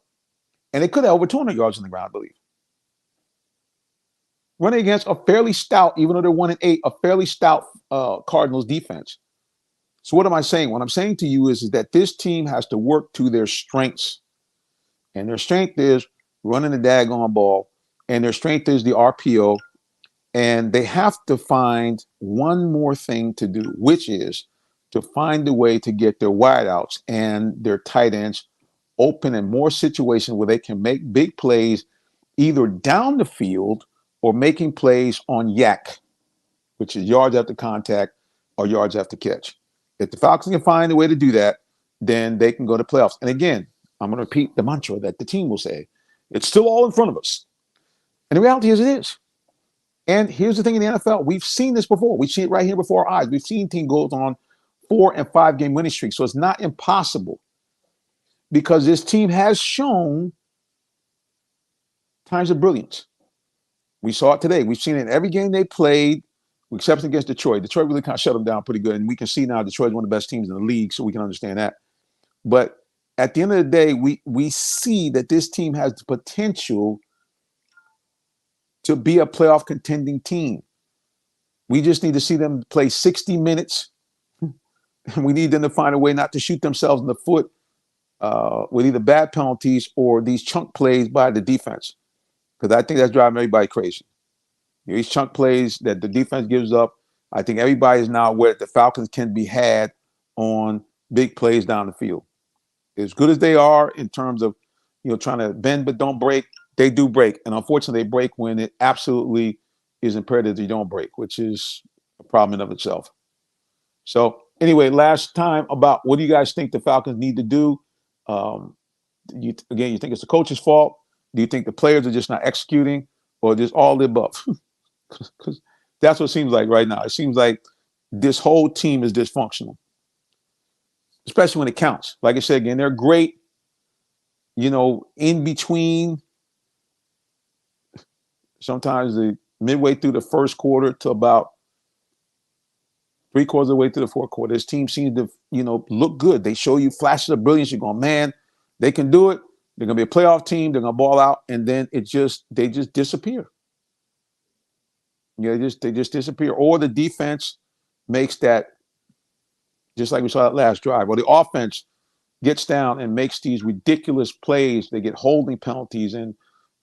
And they could have over 200 yards on the ground, I believe. Running against a fairly stout, even though they're 1-8, a fairly stout Cardinals defense. So what am I saying? What I'm saying to you is that this team has to work to their strengths. And their strength is running the daggone ball. And their strength is the RPO. And they have to find one more thing to do, which is to find a way to get their wideouts and their tight ends open in more situations where they can make big plays either down the field or making plays on yak, which is yards after contact or yards after catch. If the Falcons can find a way to do that, then they can go to playoffs. And again, I'm going to repeat the mantra that the team will say. It's still all in front of us. And the reality is it is. And here's the thing in the NFL. We've seen this before. We see it right here before our eyes. We've seen team goes on 4 and 5 game winning streaks. So it's not impossible because this team has shown times of brilliance. We saw it today. We've seen it in every game they played, except against Detroit. Detroit really kind of shut them down pretty good. And we can see now Detroit is one of the best teams in the league, so we can understand that. But at the end of the day, we see that this team has the potential to be a playoff contending team. We just need to see them play 60 minutes. And we need them to find a way not to shoot themselves in the foot with either bad penalties or these chunk plays by the defense. Because I think that's driving everybody crazy. These chunk plays that the defense gives up, I think everybody is now aware that the Falcons can be had on big plays down the field. As good as they are in terms of, trying to bend but don't break, they do break. And unfortunately, they break when it absolutely is imperative that you don't break, which is a problem in of itself. So anyway, last time about what do you guys think the Falcons need to do? You think it's the coach's fault? Do you think the players are just not executing or just all the above? Because that's what it seems like right now. It seems like this whole team is dysfunctional, especially when it counts. Like I said, again, they're great, in between. Sometimes the midway through the first quarter to about 3/4 of the way through the fourth quarter, this team seems to, look good. They show you flashes of brilliance. You're going, man, they can do it. They're going to be a playoff team. They're going to ball out. And then they just disappear. They just disappear. Or the defense makes that, just like we saw that last drive, or the offense gets down and makes these ridiculous plays. They get holding penalties and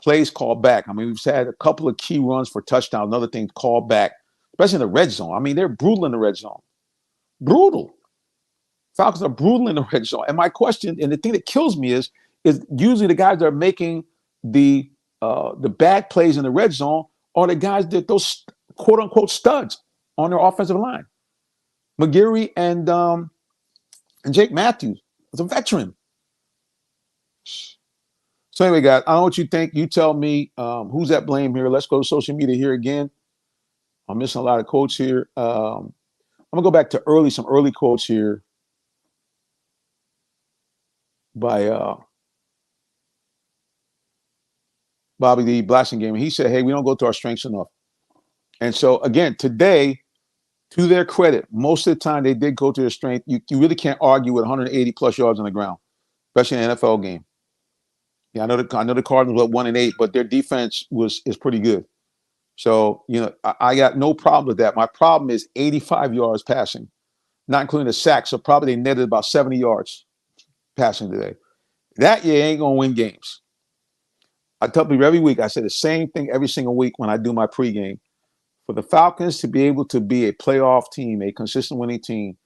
plays called back. I mean, we've had a couple of key runs for touchdown, another thing called back, especially in the red zone. I mean, they're brutal in the red zone. Brutal. Falcons are brutal in the red zone. And my question, and the thing that kills me is usually the guys that are making the bad plays in the red zone are the guys that those quote unquote studs on their offensive line. McGarry and Jake Matthews was a veteran. So anyway, guys, I don't know what you think. You tell me who's at blame here. Let's go to social media here again. I'm missing a lot of quotes here. I'm gonna go back to some early quotes here by Bobby the Blasting He said, hey, we don't go to our strengths enough. And so again, today, to their credit, most of the time they did go to their strength. You really can't argue with 180 plus yards on the ground, especially in an NFL game. Yeah, I know the Cardinals were 1-8, but their defense is pretty good. So, I got no problem with that. My problem is 85 yards passing, not including the sacks. So probably they netted about 70 yards passing today. That you ain't going to win games. I tell people every week, I say the same thing every single week when I do my pregame. For the Falcons to be able to be a playoff team, a consistent winning team,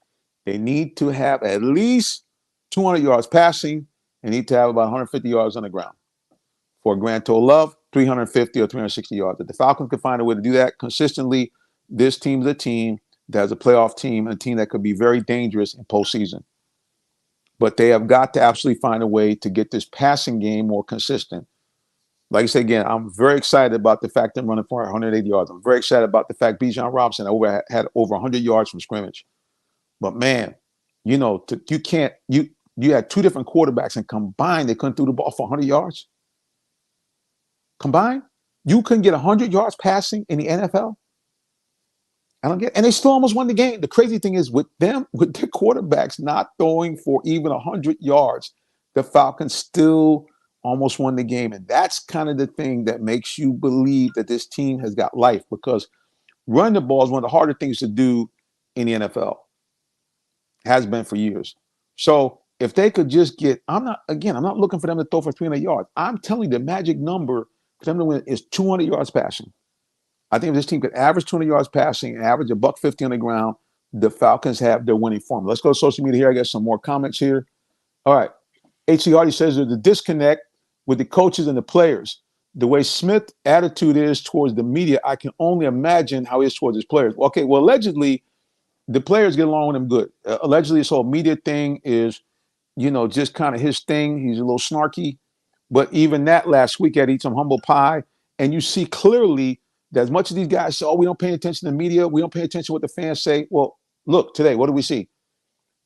they need to have at least 200 yards passing. They need to have about 150 yards on the ground for a grand total of 350 or 360 yards. If the Falcons can find a way to do that consistently, this team is a team that is a playoff team, a team that could be very dangerous in postseason. But they have got to absolutely find a way to get this passing game more consistent. Like I said, again, I'm very excited about the fact they're running for 180 yards. I'm very excited about the fact Bijan Robinson had over 100 yards from scrimmage. But man, you had two different quarterbacks and combined, they couldn't throw the ball for 100 yards. Combined, you couldn't get 100 yards passing in the NFL. I don't get, and they still almost won the game. The crazy thing is with their quarterbacks not throwing for even 100 yards, the Falcons still almost won the game. And that's kind of the thing that makes you believe that this team has got life, because running the ball is one of the harder things to do in the NFL. Has been for years. So if they could just get, I'm not looking for them to throw for 300 yards. I'm telling you, the magic number for them to win is 200 yards passing. I think if this team could average 200 yards passing and average a buck 50 on the ground, the Falcons have their winning formula. Let's go to social media here. I got some more comments here. All right. H.C. Hardy says there's a disconnect with the coaches and the players. The way Smith's attitude is towards the media, I can only imagine how he is towards his players. Okay, well, allegedly, the players get along with him good. Allegedly, this whole media thing is, just kind of his thing. He's a little snarky. But even that last week, I'd eat some humble pie. And you see clearly that as much as these guys say, oh, we don't pay attention to the media, we don't pay attention to what the fans say. Well, look, today, what do we see?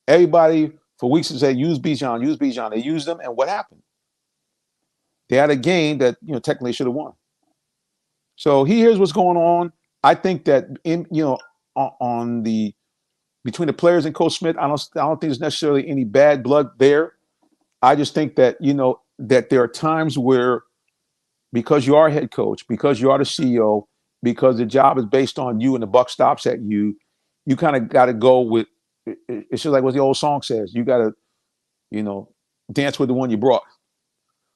Everybody for weeks has said, use Bijan, use Bijan. They used them, and what happened? They had a game that, technically should have won. So here's what's going on. I think that on the between the players and Coach Smith, I don't think there's necessarily any bad blood there. I just think that that there are times where, because you are a head coach, because you are the CEO, because the job is based on you and the buck stops at you, you kind of got to go with. It's just like what the old song says. You got to, dance with the one you brought.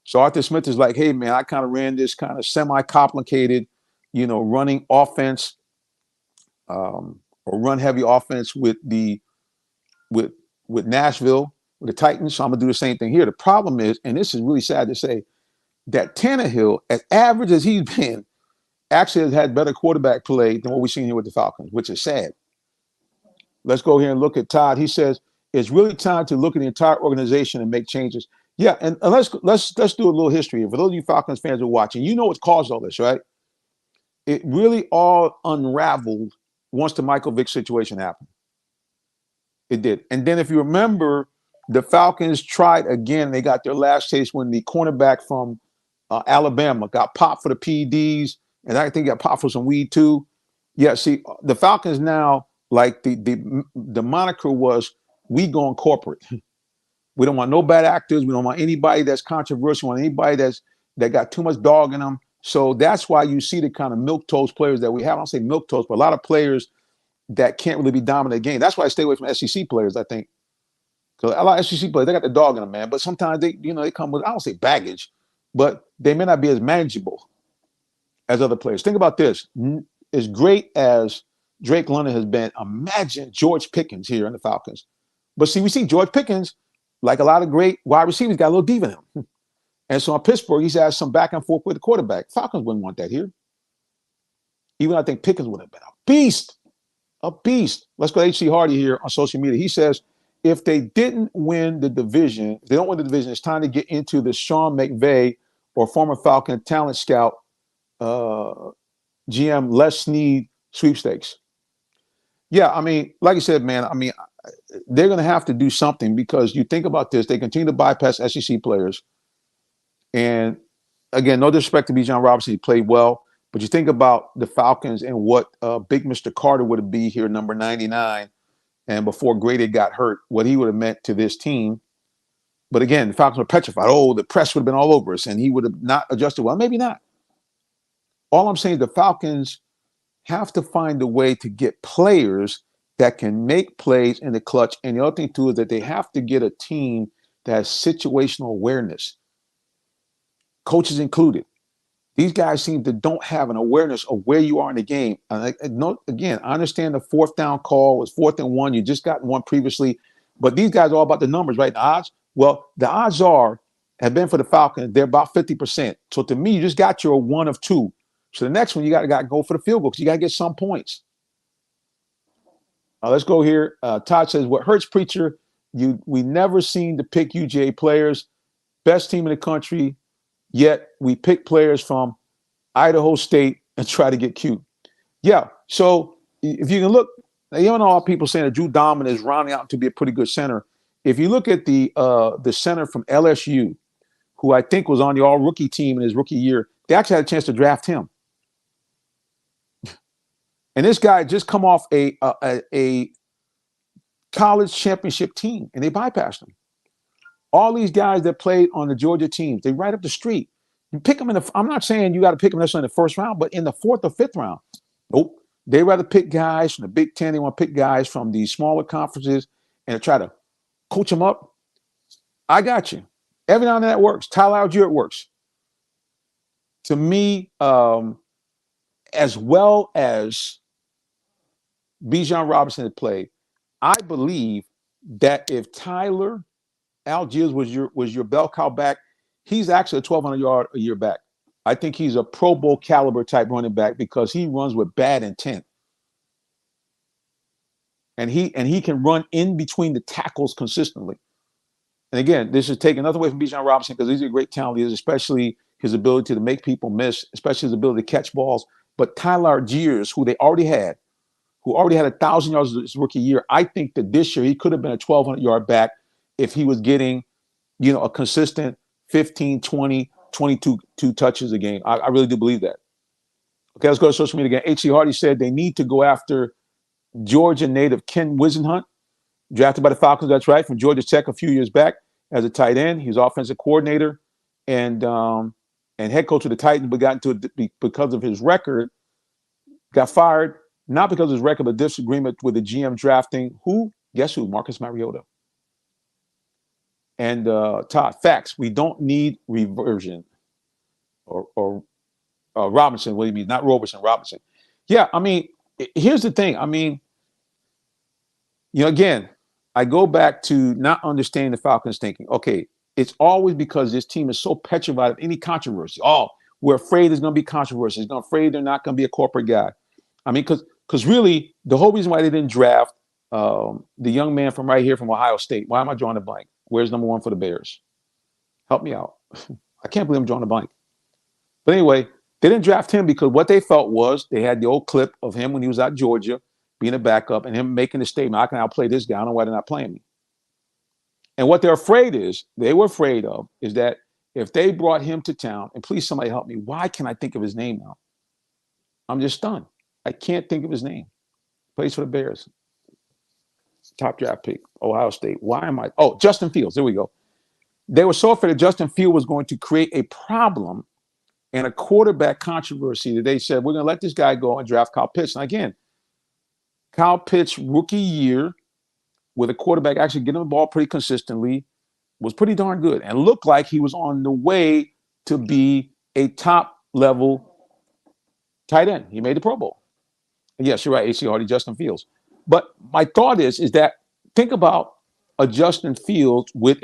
So Arthur Smith is like, hey man, I kind of ran this kind of semi-complicated, running offense, or run heavy offense with Nashville, with the Titans. So I'm gonna do the same thing here. The problem is, and this is really sad to say, that Tannehill, as average as he's been, actually has had better quarterback play than what we've seen here with the Falcons, which is sad. Let's go here and look at Todd. He says it's really time to look at the entire organization and make changes. Yeah, and let's do a little history here. For those of you Falcons fans who are watching, you know what's caused all this, right? It really all unraveled once the Michael Vick situation happened. It did. And then if you remember, the Falcons tried again. They got their last taste when the cornerback from Alabama got popped for the PEDs, and I think got popped for some weed too. Yeah, see, the Falcons now, like the moniker was, we going corporate. We don't want no bad actors. We don't want anybody that's controversial. We want anybody that got too much dog in them. So that's why you see the kind of milquetoast players that we have. I don't say milquetoast, but a lot of players that can't really be dominant game. That's why I stay away from SEC players, I think. Because a lot of SEC players, they got the dog in them, man. But sometimes they come with, I don't say baggage, but they may not be as manageable as other players. Think about this. As great as Drake London has been, imagine George Pickens here in the Falcons. But see, we see George Pickens, like a lot of great wide receivers, got a little deep in him. And so in Pittsburgh, he's had some back and forth with the quarterback. Falcons wouldn't want that here. Even I think Pickens would have been a beast. A beast. Let's go to H.C. Hardy here on social media. He says, if they didn't win the division, if they don't win the division, it's time to get into the Sean McVay or former Falcon talent scout GM Les Snead sweepstakes. Yeah, I mean, like I said, man, I mean, they're going to have to do something, because you think about this, they continue to bypass SEC players. And again, no disrespect to Bijan Robinson, he played well, but you think about the Falcons and what big Mr. Carter would be here, number 99, and before Grady got hurt, what he would have meant to this team. But again, the Falcons were petrified. Oh, the press would have been all over us, and he would have not adjusted well. Maybe not. All I'm saying is the Falcons have to find a way to get players that can make plays in the clutch. And the other thing, too, is that they have to get a team that has situational awareness, coaches included. These guys seem to don't have an awareness of where you are in the game. Again, I understand the fourth down call was 4th and 1. You just got one previously. But these guys are all about the numbers, right? The odds. Well, the odds have been for the Falcons, they're about 50%. So to me, you just got your 1 of 2. So the next one, you got to go for the field goal, because you got to get some points. Let's go here. Todd says, what hurts Preacher, we never seem to pick UGA players, best team in the country, yet we pick players from Idaho State and try to get cute. Yeah, so if you can look, you know all people saying that Drew Dalman is rounding out to be a pretty good center. If you look at the center from LSU, who I think was on the all-rookie team in his rookie year, they actually had a chance to draft him. And this guy just come off a college championship team, and they bypassed him. All these guys that played on the Georgia teams, they right up the street. You pick them in the. I'm not saying you got to pick them necessarily in the first round, but in the fourth or fifth round. Nope. They rather pick guys from the Big Ten. They want to pick guys from these smaller conferences and try to coach them up. I got you. Every now and then that works. Tyler Algier, it works. To me, as well as Bijan Robinson had played, I believe that if Tyler Algiers was your bell cow back, he's actually a 1,200 yard a year back. I think he's a Pro Bowl caliber type running back because he runs with bad intent. And he can run in between the tackles consistently. And again, this is taking nothing away from Bijan Robinson because he's a great talent. He is, especially his ability to make people miss, especially his ability to catch balls. But Tyler Algiers, who already had 1,000 yards his rookie year, I think that this year he could have been a 1,200 yard back if he was getting, a consistent 15, 20, 22 touches a game. I really do believe that. Okay, let's go to social media again. H.C. Hardy said they need to go after Georgia native Ken Wisenhunt, drafted by the Falcons, that's right, from Georgia Tech a few years back as a tight end. He was offensive coordinator and head coach of the Titans, but got into it because of his record. Got fired, not because of his record, but disagreement with the GM drafting. Who? Guess who? Marcus Mariota. And Todd, facts. We don't need reversion. Or Robinson, what do you mean? Not Roberson, Robinson. Yeah, I mean, here's the thing. I mean, again, I go back to not understanding the Falcons thinking, okay, it's always because this team is so petrified of any controversy. Oh, we're afraid there's going to be controversy. We're afraid they're not going to be a corporate guy. I mean, because really, the whole reason why they didn't draft the young man from right here from Ohio State, why am I drawing a blank? Where's number one for the Bears? Help me out. I can't believe I'm drawing a blank. But anyway, they didn't draft him because what they felt was they had the old clip of him when he was at Georgia being a backup and him making the statement, I can outplay this guy. I don't know why they're not playing me. And what they were afraid of is that if they brought him to town, and please somebody help me, why can't I think of his name now? I'm just stunned. I can't think of his name. Plays for the Bears. Top draft pick, Ohio State. Why am I? Oh, Justin Fields. There we go. They were so afraid that Justin Fields was going to create a problem and a quarterback controversy that they said, we're going to let this guy go and draft Kyle Pitts. And again, Kyle Pitts' rookie year with a quarterback actually getting the ball pretty consistently was pretty darn good and looked like he was on the way to be a top-level tight end. He made the Pro Bowl. And yes, you're right, A.C. Hardy, Justin Fields. But my thought is that think about a Justin Fields with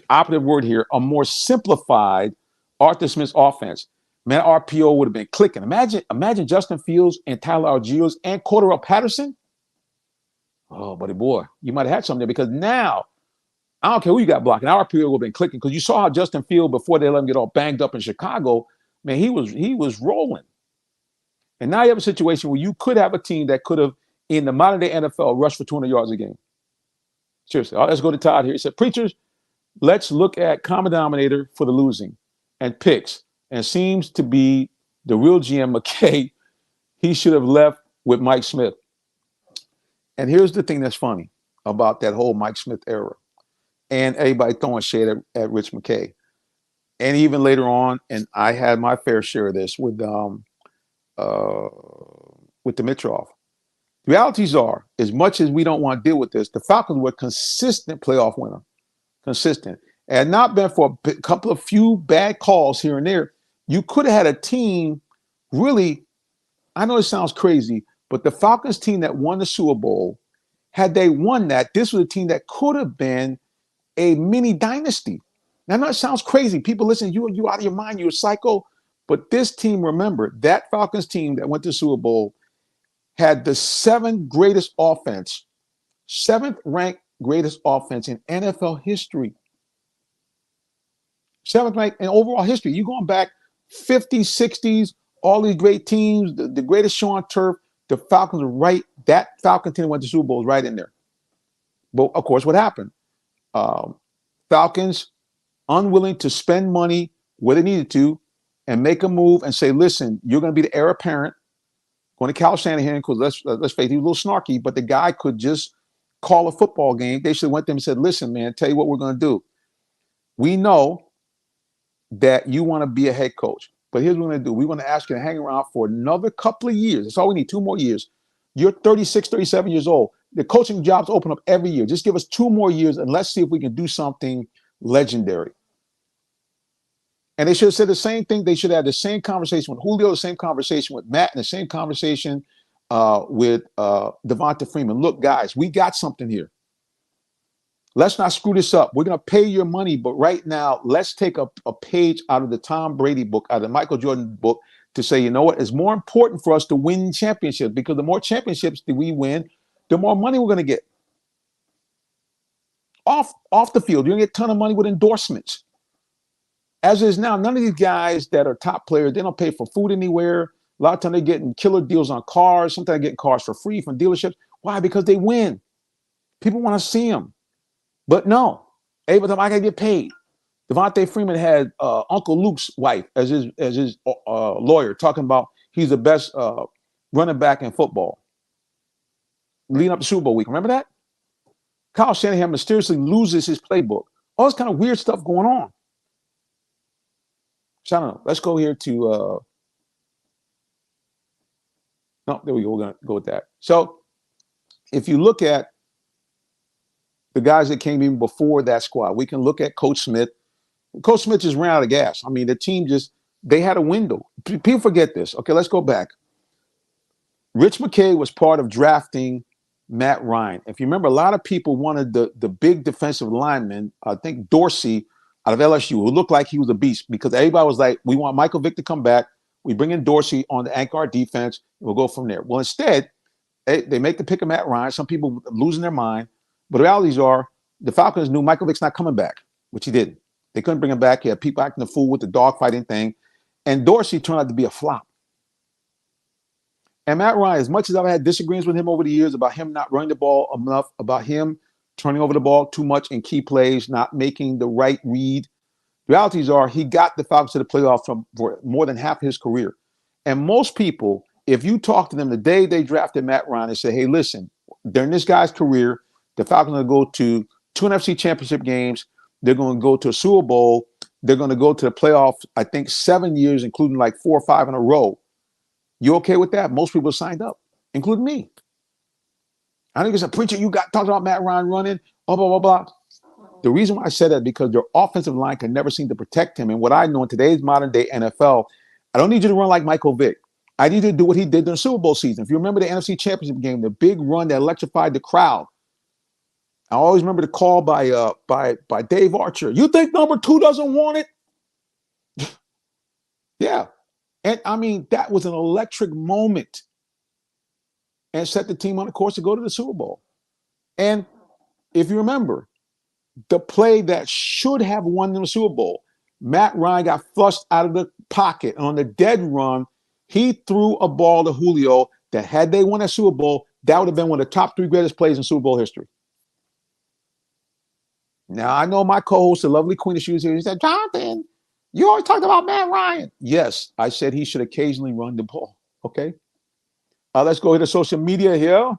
operative word here, a more simplified Arthur Smith's offense. Man, RPO would have been clicking. Imagine Justin Fields and Tyler Algiers and Cordarrelle Patterson. Oh, buddy boy, you might have had something there because now, I don't care who you got blocking, our RPO would have been clicking because you saw how Justin Fields, before they let him get all banged up in Chicago, man, he was rolling. And now you have a situation where you could have a team that could have, in the modern day NFL, rushed for 200 yards a game. Seriously. Let's go to Todd here. He said, preachers, let's look at common denominator for the losing and picks. And it seems to be the real GM McKay. He should have left with Mike Smith. And here's the thing that's funny about that whole Mike Smith era. And everybody throwing shade at Rich McKay. And even later on, and I had my fair share of this with Dimitrov. The realities are, as much as we don't want to deal with this, the Falcons were a consistent playoff winner. Consistent. And not been for a couple of few bad calls here and there, you could have had a team really, I know it sounds crazy, but the Falcons team that won the Super Bowl, had they won that, this was a team that could have been a mini dynasty. Now, I know it sounds crazy. People listen, you out of your mind, you're a psycho. But this team, remember, that Falcons team that went to the Super Bowl had the seventh ranked greatest offense in NFL history. Seventh ranked in overall history. You going back 50s, 60s, all these great teams, the greatest show on turf, the Falcons are right. That Falcon team that went to the Super Bowl is right in there. But, of course, what happened? Falcons unwilling to spend money where they needed to and make a move and say, listen, you're going to be the heir apparent. Going to Cal Shanahan, because let's face it, he was a little snarky, but the guy could just call a football game. They should have went to him and said, listen, man, tell you what we're going to do. We know that you want to be a head coach. But here's what we're going to do. We're going to ask you to hang around for another couple of years. That's all we need, 2 more years. You're 36, 37 years old. The coaching jobs open up every year. Just give us 2 more years and let's see if we can do something legendary. And they should have said the same thing. They should have had the same conversation with Julio, the same conversation with Matt, and the same conversation with Devonta Freeman. Look, guys, we got something here. Let's not screw this up. We're going to pay your money, but right now, let's take a page out of the Tom Brady book, out of the Michael Jordan book, to say, you know what, it's more important for us to win championships, because the more championships that we win, the more money we're going to get. Off the field, you're going to get a ton of money with endorsements. As is now, none of these guys that are top players, they don't pay for food anywhere. A lot of time they're getting killer deals on cars. Sometimes they're getting cars for free from dealerships. Why? Because they win. People want to see them. But no, every time I gotta get paid. Devonta Freeman had Uncle Luke's wife as his lawyer, talking about he's the best running back in football, leading up to Super Bowl week. Remember that? Kyle Shanahan mysteriously loses his playbook. All this kind of weird stuff going on. So I don't know. Let's go here to no, there we go. We're gonna go with that. So if you look at the guys that came in before that squad, we can look at Coach Smith. Coach Smith just ran out of gas. I mean, the team they had a window. People forget this. Okay, let's go back. Rich McKay was part of drafting Matt Ryan. If you remember, a lot of people wanted the big defensive lineman, I think Dorsey out of LSU, who looked like he was a beast, because everybody was like, we want Michael Vick to come back. We bring in Dorsey on the anchor defense. And we'll go from there. Well, instead, they make the pick of Matt Ryan. Some people losing their mind. But the realities are, the Falcons knew Michael Vick's not coming back, which he didn't. They couldn't bring him back. He had people acting a fool with the dogfighting thing. And Dorsey turned out to be a flop. And Matt Ryan, as much as I've had disagreements with him over the years about him not running the ball enough, about him turning over the ball too much in key plays, not making the right read, the realities are he got the Falcons to the playoffs for more than half his career. And most people, if you talk to them the day they drafted Matt Ryan and say, hey, listen, during this guy's career, the Falcons are going to go to 2 NFC championship games. They're going to go to a Super Bowl. They're going to go to the playoffs, I think, 7 years, including like 4 or 5 in a row. You okay with that? Most people signed up, including me. I think it's a preacher. You got talking about Matt Ryan running, blah, blah, blah, blah. The reason why I said that, because their offensive line can never seem to protect him. And what I know in today's modern day NFL, I don't need you to run like Michael Vick. I need you to do what he did during the Super Bowl season. If you remember the NFC championship game, the big run that electrified the crowd, I always remember the call by Dave Archer. You think number 2 doesn't want it? Yeah. And I mean, that was an electric moment and set the team on the course to go to the Super Bowl. And if you remember, the play that should have won them the Super Bowl, Matt Ryan got flushed out of the pocket. And on the dead run, he threw a ball to Julio that, had they won that Super Bowl, that would have been one of the top 3 greatest plays in Super Bowl history. Now, I know my co-host, the lovely Queen of Shoes here, he said, Jonathan, you always talked about Matt Ryan. Yes, I said he should occasionally run the ball. Okay. Let's go to social media here.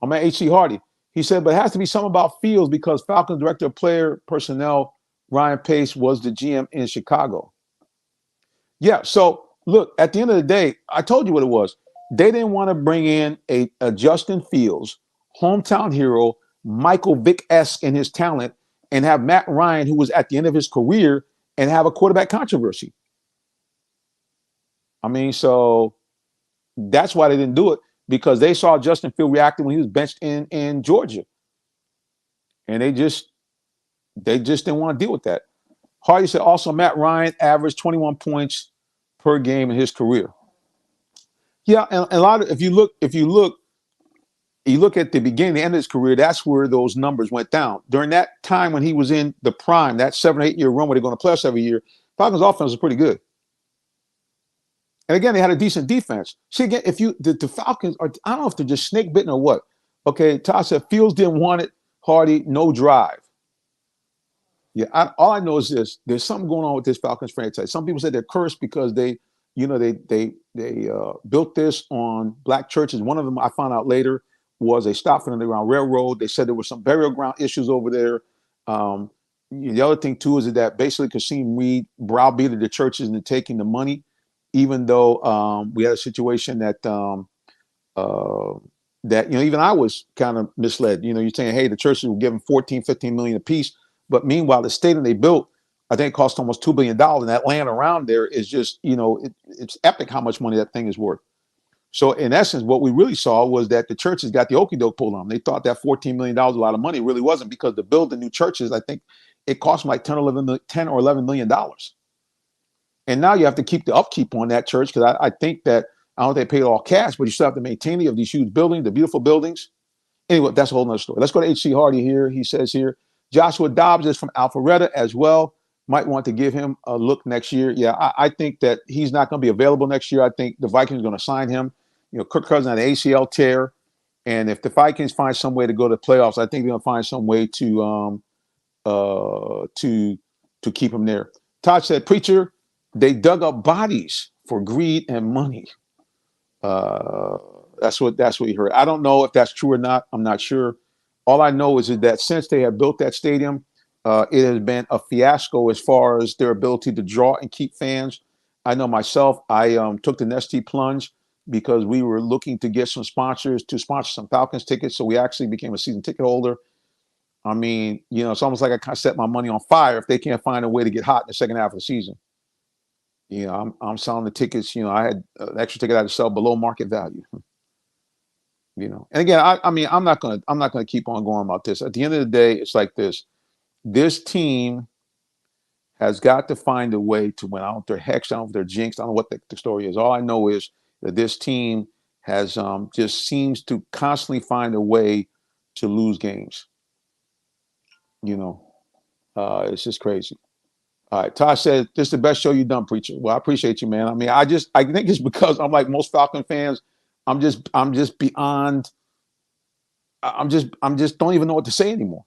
I'm at HC Hardy. He said, but it has to be something about Fields, because Falcons director of player personnel, Ryan Pace, was the GM in Chicago. Yeah. So look, at the end of the day, I told you what it was. They didn't want to bring in a Justin Fields, hometown hero, Michael Vick-esque in his talent, and have Matt Ryan, who was at the end of his career, and have a quarterback controversy. I mean, so that's why they didn't do it, because they saw Justin Field reacting when he was benched in Georgia. And they just didn't want to deal with that. Hardy said also Matt Ryan averaged 21 points per game in his career. Yeah, and a lot of if you look at the beginning, the end of his career, that's where those numbers went down. During that time when he was in the prime, that 7 or 8 year run where they're going to playoffs every year, Falcons offense was pretty good. And again, they had a decent defense. See, again, if the Falcons are, I don't know if they're just snake bitten or what. Okay, Todd said Fields didn't want it. Hardy, no drive. Yeah, all I know is this: there's something going on with this Falcons franchise. Some people say they're cursed because they built this on black churches. One of them, I found out later, was a stop for the Underground Railroad. They said there were some burial ground issues over there. The other thing too is that basically Kasim Reed browbeated the churches into taking the money, even though we had a situation that uh, even I was kind of misled. You're saying, hey, the churches were giving 14, 15 million apiece, but meanwhile the stadium they built, I think, cost almost $2 billion, and that land around there is just it's epic how much money that thing is worth. So in essence, what we really saw was that the churches got the okie doke pulled on them. They thought that $14 million was a lot of money. It really wasn't, because to build the new churches, I think it cost them like 10 or $11 million. And now you have to keep the upkeep on that church, because I think that, I don't think they paid all cash, but you still have to maintain it of these huge buildings, the beautiful buildings. Anyway, that's a whole nother story. Let's go to H.C. Hardy here. He says here, Joshua Dobbs is from Alpharetta as well. Might want to give him a look next year. Yeah, I think that he's not going to be available next year. I think the Vikings are going to sign him. Kirk Cousins had an ACL tear, and if the Vikings find some way to go to the playoffs, I think they're going to find some way to keep him there. Todd said, "Preacher, they dug up bodies for greed and money." That's what he heard. I don't know if that's true or not. I'm not sure. All I know is that since they have built that stadium, it has been a fiasco as far as their ability to draw and keep fans. I know myself, I took the Nestea plunge because we were looking to get some sponsors to sponsor some Falcons tickets. So we actually became a season ticket holder. I mean, it's almost like I kind of set my money on fire if they can't find a way to get hot in the second half of the season. I'm selling the tickets. I had an extra ticket I had to sell below market value. And again, I mean, I'm not gonna keep on going about this. At the end of the day, it's like this. This team has got to find a way to win. I don't know if they're hexed, I don't know if they're jinxed, I don't know what the story is. All I know is that this team has just seems to constantly find a way to lose games. It's just crazy. All right, Todd said, "This is the best show you've done, preacher." Well, I appreciate you, man. I mean, I think it's because I'm like most Falcon fans. I'm just beyond. I'm just don't even know what to say anymore.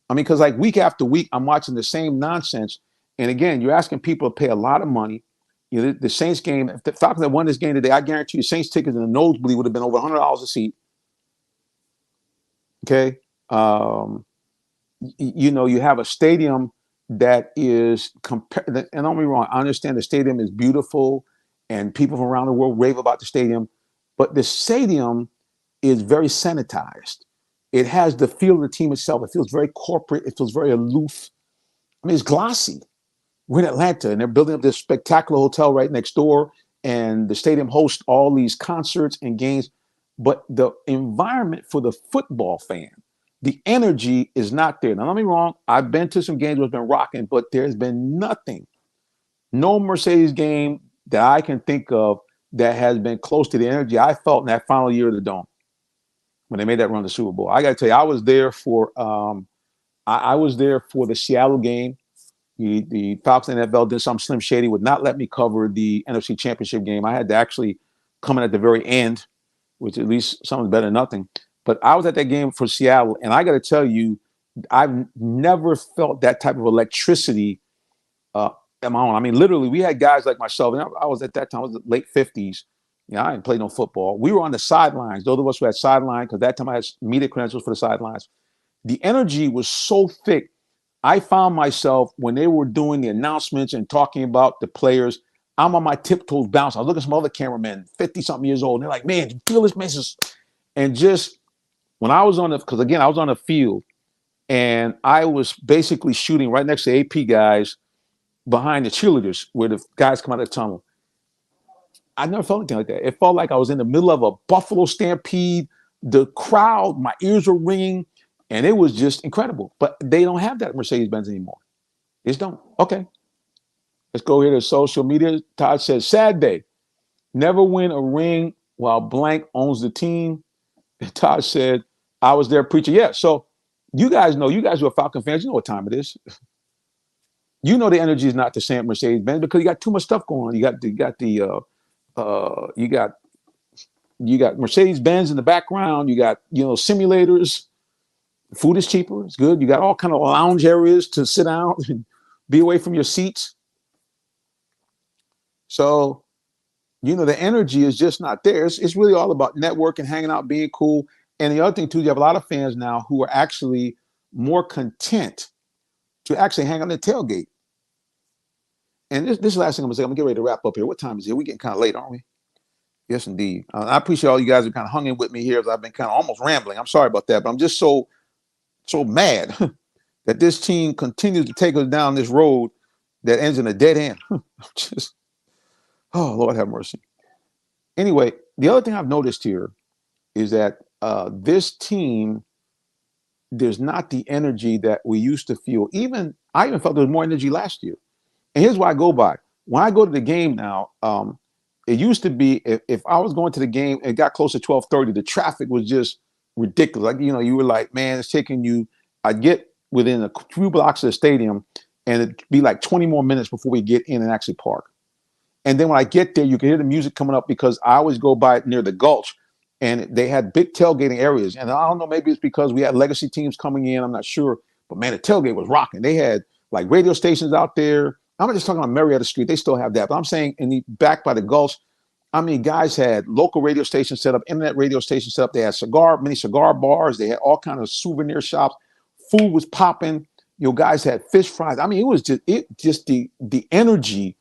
I mean, because like week after week, I'm watching the same nonsense. And again, you're asking people to pay a lot of money. The Saints game, if the Falcons had won this game today, I guarantee you Saints tickets in the nosebleed would have been over $100 a seat. Okay. You have a stadium that is, and don't get me wrong, I understand the stadium is beautiful and people from around the world rave about the stadium, but the stadium is very sanitized. It has the feel of the team itself. It feels very corporate. It feels very aloof. I mean, it's glossy. We're in Atlanta, and they're building up this spectacular hotel right next door, and the stadium hosts all these concerts and games. But the environment for the football fan, the energy is not there. Now, don't get me wrong. I've been to some games where it's been rocking, but there's been nothing, no Mercedes game that I can think of that has been close to the energy I felt in that final year of the Dome when they made that run to the Super Bowl. I got to tell you, I was there for I was there for the Seattle game. The Falcons NFL did something Slim Shady, would not let me cover the NFC Championship game. I had to actually come in at the very end, which at least something's better than nothing. But I was at that game for Seattle, and I got to tell you, I've never felt that type of electricity at my own. I mean, literally, we had guys like myself, and I was at that time, I was in the late 50s. I didn't play no football. We were on the sidelines. Those of us who had sideline, because that time I had media credentials for the sidelines. The energy was so thick. I found myself when they were doing the announcements and talking about the players, I'm on my tiptoes bouncing. I was looking at some other cameramen, 50-something years old, and they're like, "Man, you feel this message?" And just when I was because again, I was on the field, and I was basically shooting right next to AP guys behind the cheerleaders where the guys come out of the tunnel. I never felt anything like that. It felt like I was in the middle of a Buffalo stampede. The crowd, my ears were ringing, and it was just incredible. But they don't have that Mercedes-Benz anymore. They just don't. Okay. Let's go here to social media. Todd says, "Sad day. Never win a ring while blank owns the team." And Todd said, "I was there preaching." Yeah, so you guys who are Falcon fans, you know what time it is. You know the energy is not the same Mercedes-Benz because you got too much stuff going on. You got Mercedes-Benz in the background. You got simulators. Food is cheaper. It's good. You got all kind of lounge areas to sit down and be away from your seats. So, the energy is just not there. It's really all about networking, hanging out, being cool. And the other thing too, you have a lot of fans now who are actually more content to actually hang on the tailgate. And this last thing I'm gonna say, I'm gonna get ready to wrap up here. What time is it? We're getting kind of late, aren't we? Yes, indeed. I appreciate all you guys who kind of hung in with me here as I've been kind of almost rambling. I'm sorry about that, but I'm just so mad that this team continues to take us down this road that ends in a dead end. Just, oh, Lord have mercy. Anyway, the other thing I've noticed here is that this team, there's not the energy that we used to feel. I even felt there was more energy last year. And here's what I go by. When I go to the game now, it used to be if I was going to the game and it got close to 12:30, the traffic was just ridiculous. Like, you were like, man, it's taking you. I'd get within a few blocks of the stadium and it'd be like 20 more minutes before we get in and actually park. And then when I get there, you can hear the music coming up because I always go by near the Gulch and they had big tailgating areas. And I don't know, maybe it's because we had legacy teams coming in. I'm not sure. But man, the tailgate was rocking. They had like radio stations out there. I'm not just talking about Marietta Street. They still have that. But I'm saying back by the Gulch, I mean, guys had local radio stations set up, internet radio stations set up. They had many cigar bars. They had all kinds of souvenir shops. Food was popping. Guys had fish fries. I mean, it was just the energy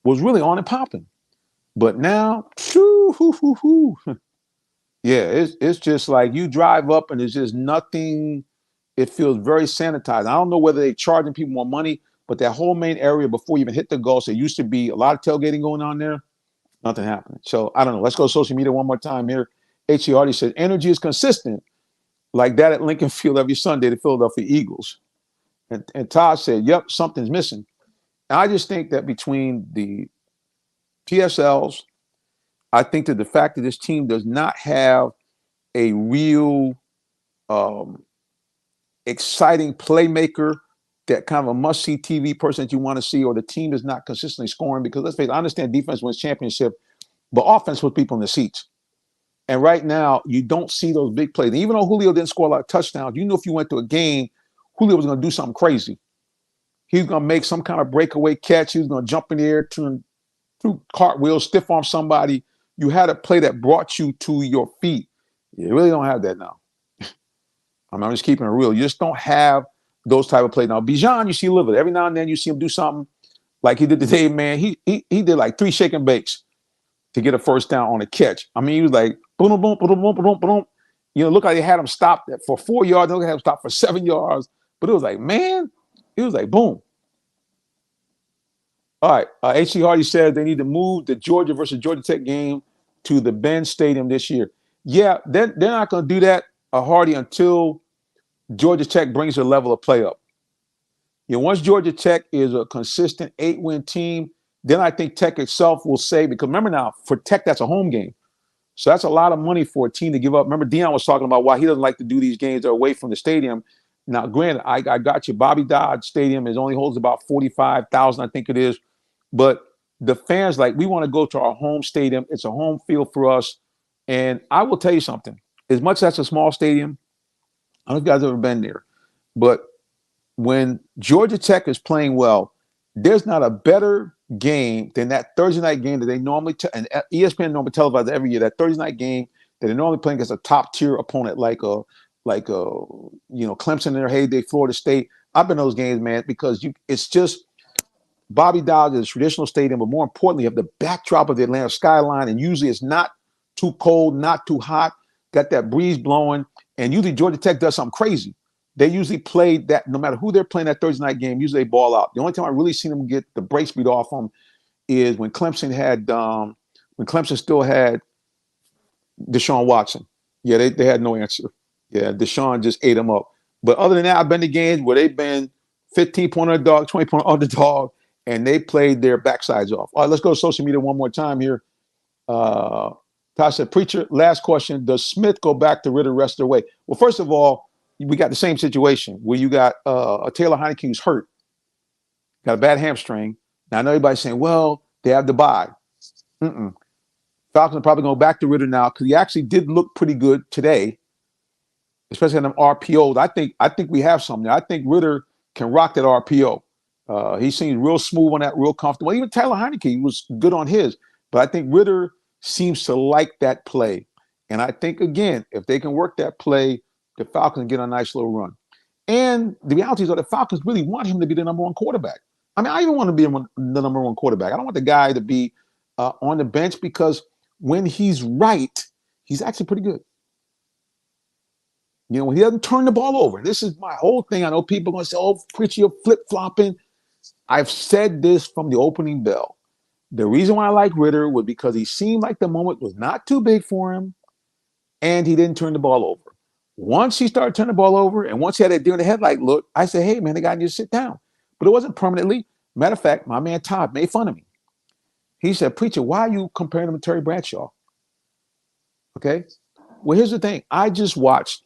was really on and popping. But now, yeah, it's just like you drive up and there's just nothing. It feels very sanitized. I don't know whether they're charging people more money, but that whole main area before you even hit the Gulch, there used to be a lot of tailgating going on there. Nothing happening. So I don't know. Let's go to social media one more time here. H.E. Hardy said, energy is consistent like that at Lincoln Field every Sunday, the Philadelphia Eagles. And Todd said, yep, something's missing. And I just think that between the PSLs, I think that the fact that this team does not have a real exciting playmaker, that kind of a must-see TV person that you want to see, or the team is not consistently scoring, because let's face it, I understand defense wins championship, but offense puts people in the seats. And right now, you don't see those big plays. And even though Julio didn't score a lot of touchdowns, if you went to a game, Julio was going to do something crazy. He was going to make some kind of breakaway catch. He was going to jump in the air, turn through cartwheels, stiff arm somebody. You had a play that brought you to your feet. You really don't have that now. I'm just keeping it real. You just don't have those type of plays. Now, Bijan, you see a little bit. Every now and then you see him do something like he did today, man. He did like 3 shake and bakes to get a first down on a catch. I mean, he was like, boom, boom, boom, boom, boom, boom, boom. Look like they had him stopped for 4 yards. Look like they had him stopped for 7 yards. But it was like, man, it was like, boom. All right. H.C. Hardy says they need to move the Georgia versus Georgia Tech game to the Benz Stadium this year. Yeah, they're not going to do that, Hardy, until Georgia Tech brings their level of play up. Once Georgia Tech is a consistent 8-win team, then I think Tech itself will say, because remember now, for Tech, that's a home game. So that's a lot of money for a team to give up. Remember, Deion was talking about why he doesn't like to do these games that are away from the stadium. Now, granted, I got you. Bobby Dodd Stadium only holds about 45,000, I think it is. But the fans, we want to go to our home stadium. It's a home field for us. And I will tell you something. As much as that's a small stadium, I don't know if you guys have ever been there, but when Georgia Tech is playing well, there's not a better game than that Thursday night game that they normally and ESPN normally televises every year. That Thursday night game that they're normally playing against a top tier opponent like Clemson in their heyday, Florida State. I've been to those games, man, because it's just Bobby Dodd is a traditional stadium, but more importantly, you have the backdrop of the Atlanta skyline, and usually it's not too cold, not too hot, got that breeze blowing, and usually Georgia Tech does something crazy. They usually play that, no matter who they're playing that Thursday night game, usually they ball out. The only time I really seen them get the break speed off them is when Clemson still had Deshaun Watson. Yeah, they had no answer. Yeah, Deshaun just ate them up. But other than that, I've been to games where they've been 15-point underdog, 20-point underdog, and they played their backsides off. All right, let's go to social media one more time here. Tosh said, Preacher, last question. Does Smith go back to Ritter rest of the way? Well, first of all, we got the same situation where you got a Taylor Heineke who's hurt, got a bad hamstring. Now, I know everybody's saying, well, they have the bye. Falcons are probably going back to Ritter now because he actually did look pretty good today, especially on them RPOs. I think we have something there. I think Ritter can rock that RPO. He seems real smooth on that, real comfortable. Even Taylor Heineke was good on his. But I think Ritter seems to like that play. And I think, again, if they can work that play, the Falcons get a nice little run. And the reality is that the Falcons really want him to be the number one quarterback. I mean, I even want to be the number one quarterback. I don't want the guy to be on the bench because when he's right, he's actually pretty good. You know, when he doesn't turn the ball over. This is my whole thing. I know people are going to say, oh, preacher, you're flip-flopping. I've said this from the opening bell. The reason why I like Ritter was because he seemed like the moment was not too big for him, and he didn't turn the ball over. Once he started turning the ball over, and once he had that deer in the headlight look, I said, hey, man, the guy needs to sit down. But it wasn't permanently. Matter of fact, my man Todd made fun of me. He said, preacher, why are you comparing him to Terry Bradshaw? Okay? Well, here's the thing. I just watched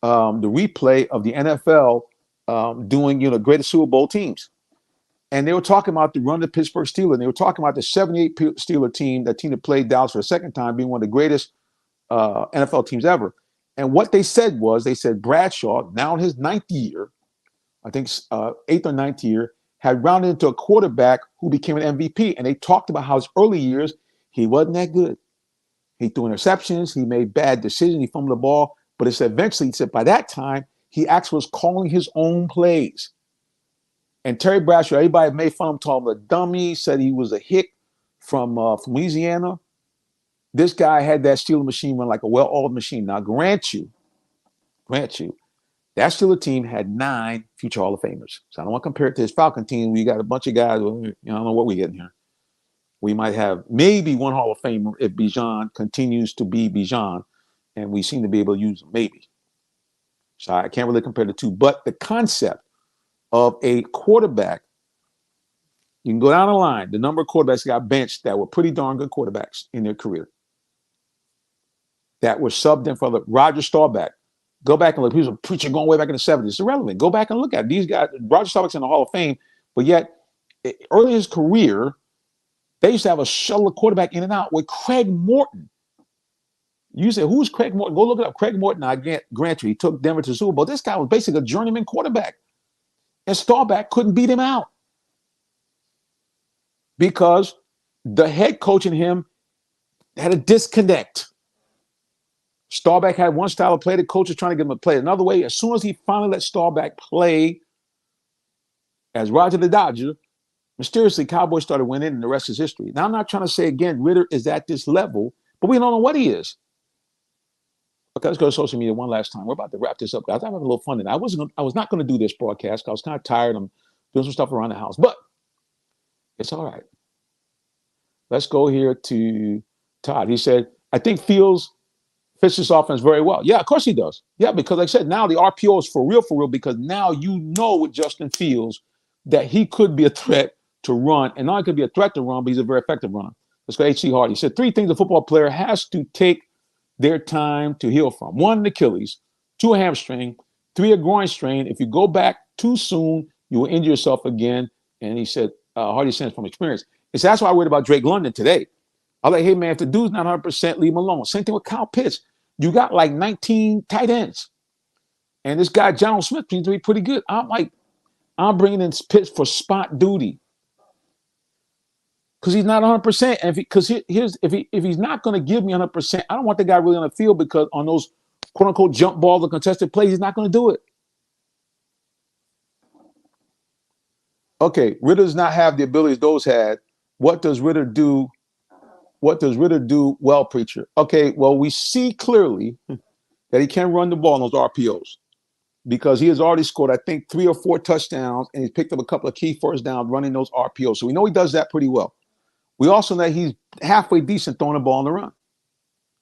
the replay of the NFL doing, greatest Super Bowl teams. And they were talking about the run of the Pittsburgh Steelers. And they were talking about the 78 Steeler team, that team that played Dallas for a second time, being one of the greatest NFL teams ever. And what they said was, they said Bradshaw, now in his ninth year, I think eighth or ninth year, had rounded into a quarterback who became an MVP. And they talked about how his early years, he wasn't that good. He threw interceptions. He made bad decisions. He fumbled the ball. But it said eventually, he said by that time, he actually was calling his own plays. And Terry Bradshaw, everybody made fun of him, called him a dummy, said he was a hick from Louisiana. This guy had that Steeler machine run like a well-oiled machine. Now, grant you, that Steeler team had 9 future Hall of Famers. So I don't want to compare it to his Falcon team. We got a bunch of guys, I don't know what we're getting here. We might have maybe one Hall of Famer if Bijan continues to be Bijan, and we seem to be able to use him, maybe. So I can't really compare the two. But the concept of a quarterback, you can go down the line, the number of quarterbacks got benched that were pretty darn good quarterbacks in their career, that were subbed in for the Roger Staubach. Go back and look. He was a preacher going way back in the 70s. It's irrelevant. Go back and look at it. These guys. Roger Staubach's in the Hall of Fame, but yet early in his career, they used to have a shuttle quarterback in and out with Craig Morton. You say, who's Craig Morton? Go look it up. Craig Morton, I grant you, he took Denver to the Super Bowl. This guy was basically a journeyman quarterback. And Staubach couldn't beat him out because the head coach and him had a disconnect. Staubach had one style of play. The coach was trying to get him to play another way. As soon as he finally let Staubach play as Roger the Dodger, mysteriously, Cowboys started winning, and the rest is history. Now, I'm not trying to say, again, Ritter is at this level, but we don't know what he is. Okay, let's go to social media one last time. We're about to wrap this up, guys. I'm having a little fun today. I was not going to do this broadcast because I was kind of tired. I'm doing some stuff around the house, but it's all right. Let's go here to Todd. He said, I think Fields fits this offense very well. Yeah, of course he does. Yeah, because like I said, now the RPO is for real, because now you know with Justin Fields that he could be a threat to run, and not only could be a threat to run, but he's a very effective runner. Let's go H.C. Hart. He said 3 things a football player has to take their time to heal from. 1, an Achilles. 2, a hamstring. 3, a groin strain. If you go back too soon, you will injure yourself again. And he said, Hardy says from experience. He said, that's why I worried about Drake London today. I'm like, hey, man, if the dude's not 100%, leave him alone. Same thing with Kyle Pitts. You got like 19 tight ends. And this guy, John Smith, seems to be pretty good. I'm bringing in Pitts for spot duty because he's not 100%. And if he's not going to give me 100%, I don't want the guy really on the field because on those quote unquote jump balls or contested plays, he's not going to do it. Okay, Ritter does not have the abilities those had. What does Ritter do? What does Ritter do well, preacher? Okay, well, we see clearly that he can run the ball on those RPOs because he has already scored, I think, 3 or 4 touchdowns, and he's picked up a couple of key first downs running those RPOs. So we know he does that pretty well. We also know he's halfway decent throwing the ball on the run.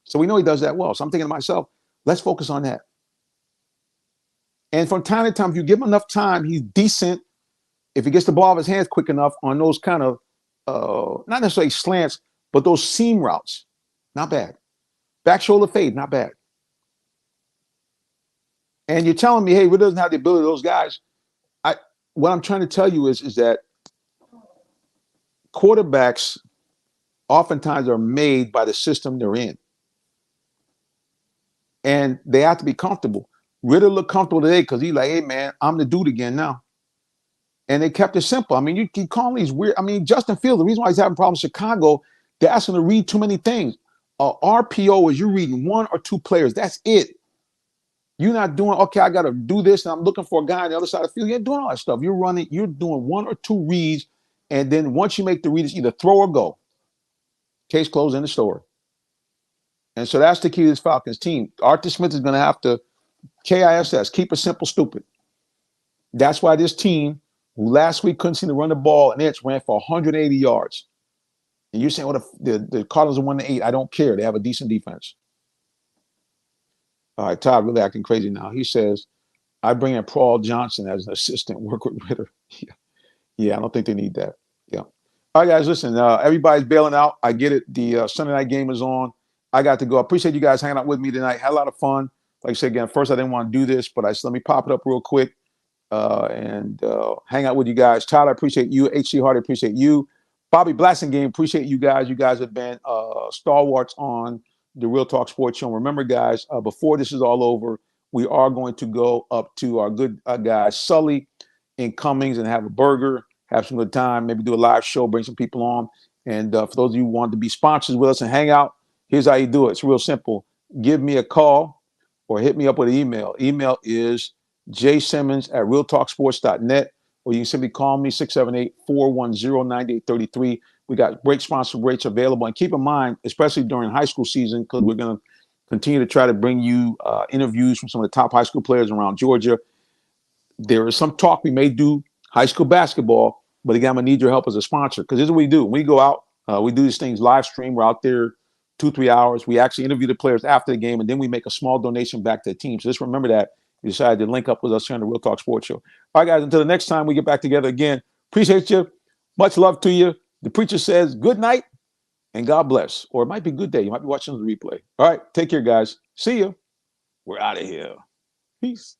So we know he does that well. So I'm thinking to myself, let's focus on that. And from time to time, if you give him enough time, he's decent. If he gets the ball out of his hands quick enough on those kind of, not necessarily slants, but those seam routes, not bad. Back shoulder fade, not bad. And you're telling me, hey, Ritter doesn't have the ability of those guys. What I'm trying to tell you is that quarterbacks oftentimes are made by the system they're in. And they have to be comfortable. Ritter looked comfortable today because he's like, hey, man, I'm the dude again now. And they kept it simple. I mean, you keep calling these weird. I mean, Justin Fields, the reason why he's having problems in Chicago, they're asking him to read too many things. RPO is you're reading 1 or 2 players. That's it. You're not doing, okay, I got to do this, and I'm looking for a guy on the other side of the field. You're doing all that stuff. You're running, you're doing one or two reads, and then once you make the read, it's either throw or go. Case closed in the story. And so that's the key to this Falcons team. Arthur Smith is going to have to, KISS, keep it simple, stupid. That's why this team, who last week couldn't seem to run the ball an inch, ran for 180 yards. And you're saying, well, the Cardinals are 1-8. I don't care. They have a decent defense. All right, Todd really acting crazy now. He says, I bring in Paul Johnson as an assistant, work with Ritter. Yeah, I don't think they need that. Yeah. All right, guys, listen, everybody's bailing out. I get it. The Sunday night game is on. I got to go. I appreciate you guys hanging out with me tonight. Had a lot of fun. Like I said, again, first I didn't want to do this, but I said, let me pop it up real quick and hang out with you guys. Tyler, I appreciate you. HC Hardy, appreciate you. Bobby Blassingame, appreciate you guys. You guys have been stalwarts on the Real Talk Sports Show. Remember, guys, before this is all over, we are going to go up to our good guy, Sully, in Cummings and have a burger, have some good time, maybe do a live show, bring some people on. And for those of you who want to be sponsors with us and hang out, here's how you do it. It's real simple. Give me a call or hit me up with an email. Email is jsimmons@realtalksports.net, or you can simply call me 678-410-9833. We got great sponsor rates available. And keep in mind, especially during high school season, because we're going to continue to try to bring you interviews from some of the top high school players around Georgia. There is some talk we may do high school basketball, but again, I'm going to need your help as a sponsor, because this is what we do. When we go out, we do these things live stream. We're out there 2-3 hours. We actually interview the players after the game, and then we make a small donation back to the team. So just remember that. You decided to link up with us here on the Real Talk Sports Show. All right, guys, until the next time we get back together again, appreciate you. Much love to you. The preacher says good night and God bless. Or it might be good day. You might be watching the replay. All right, take care, guys. See you. We're out of here. Peace.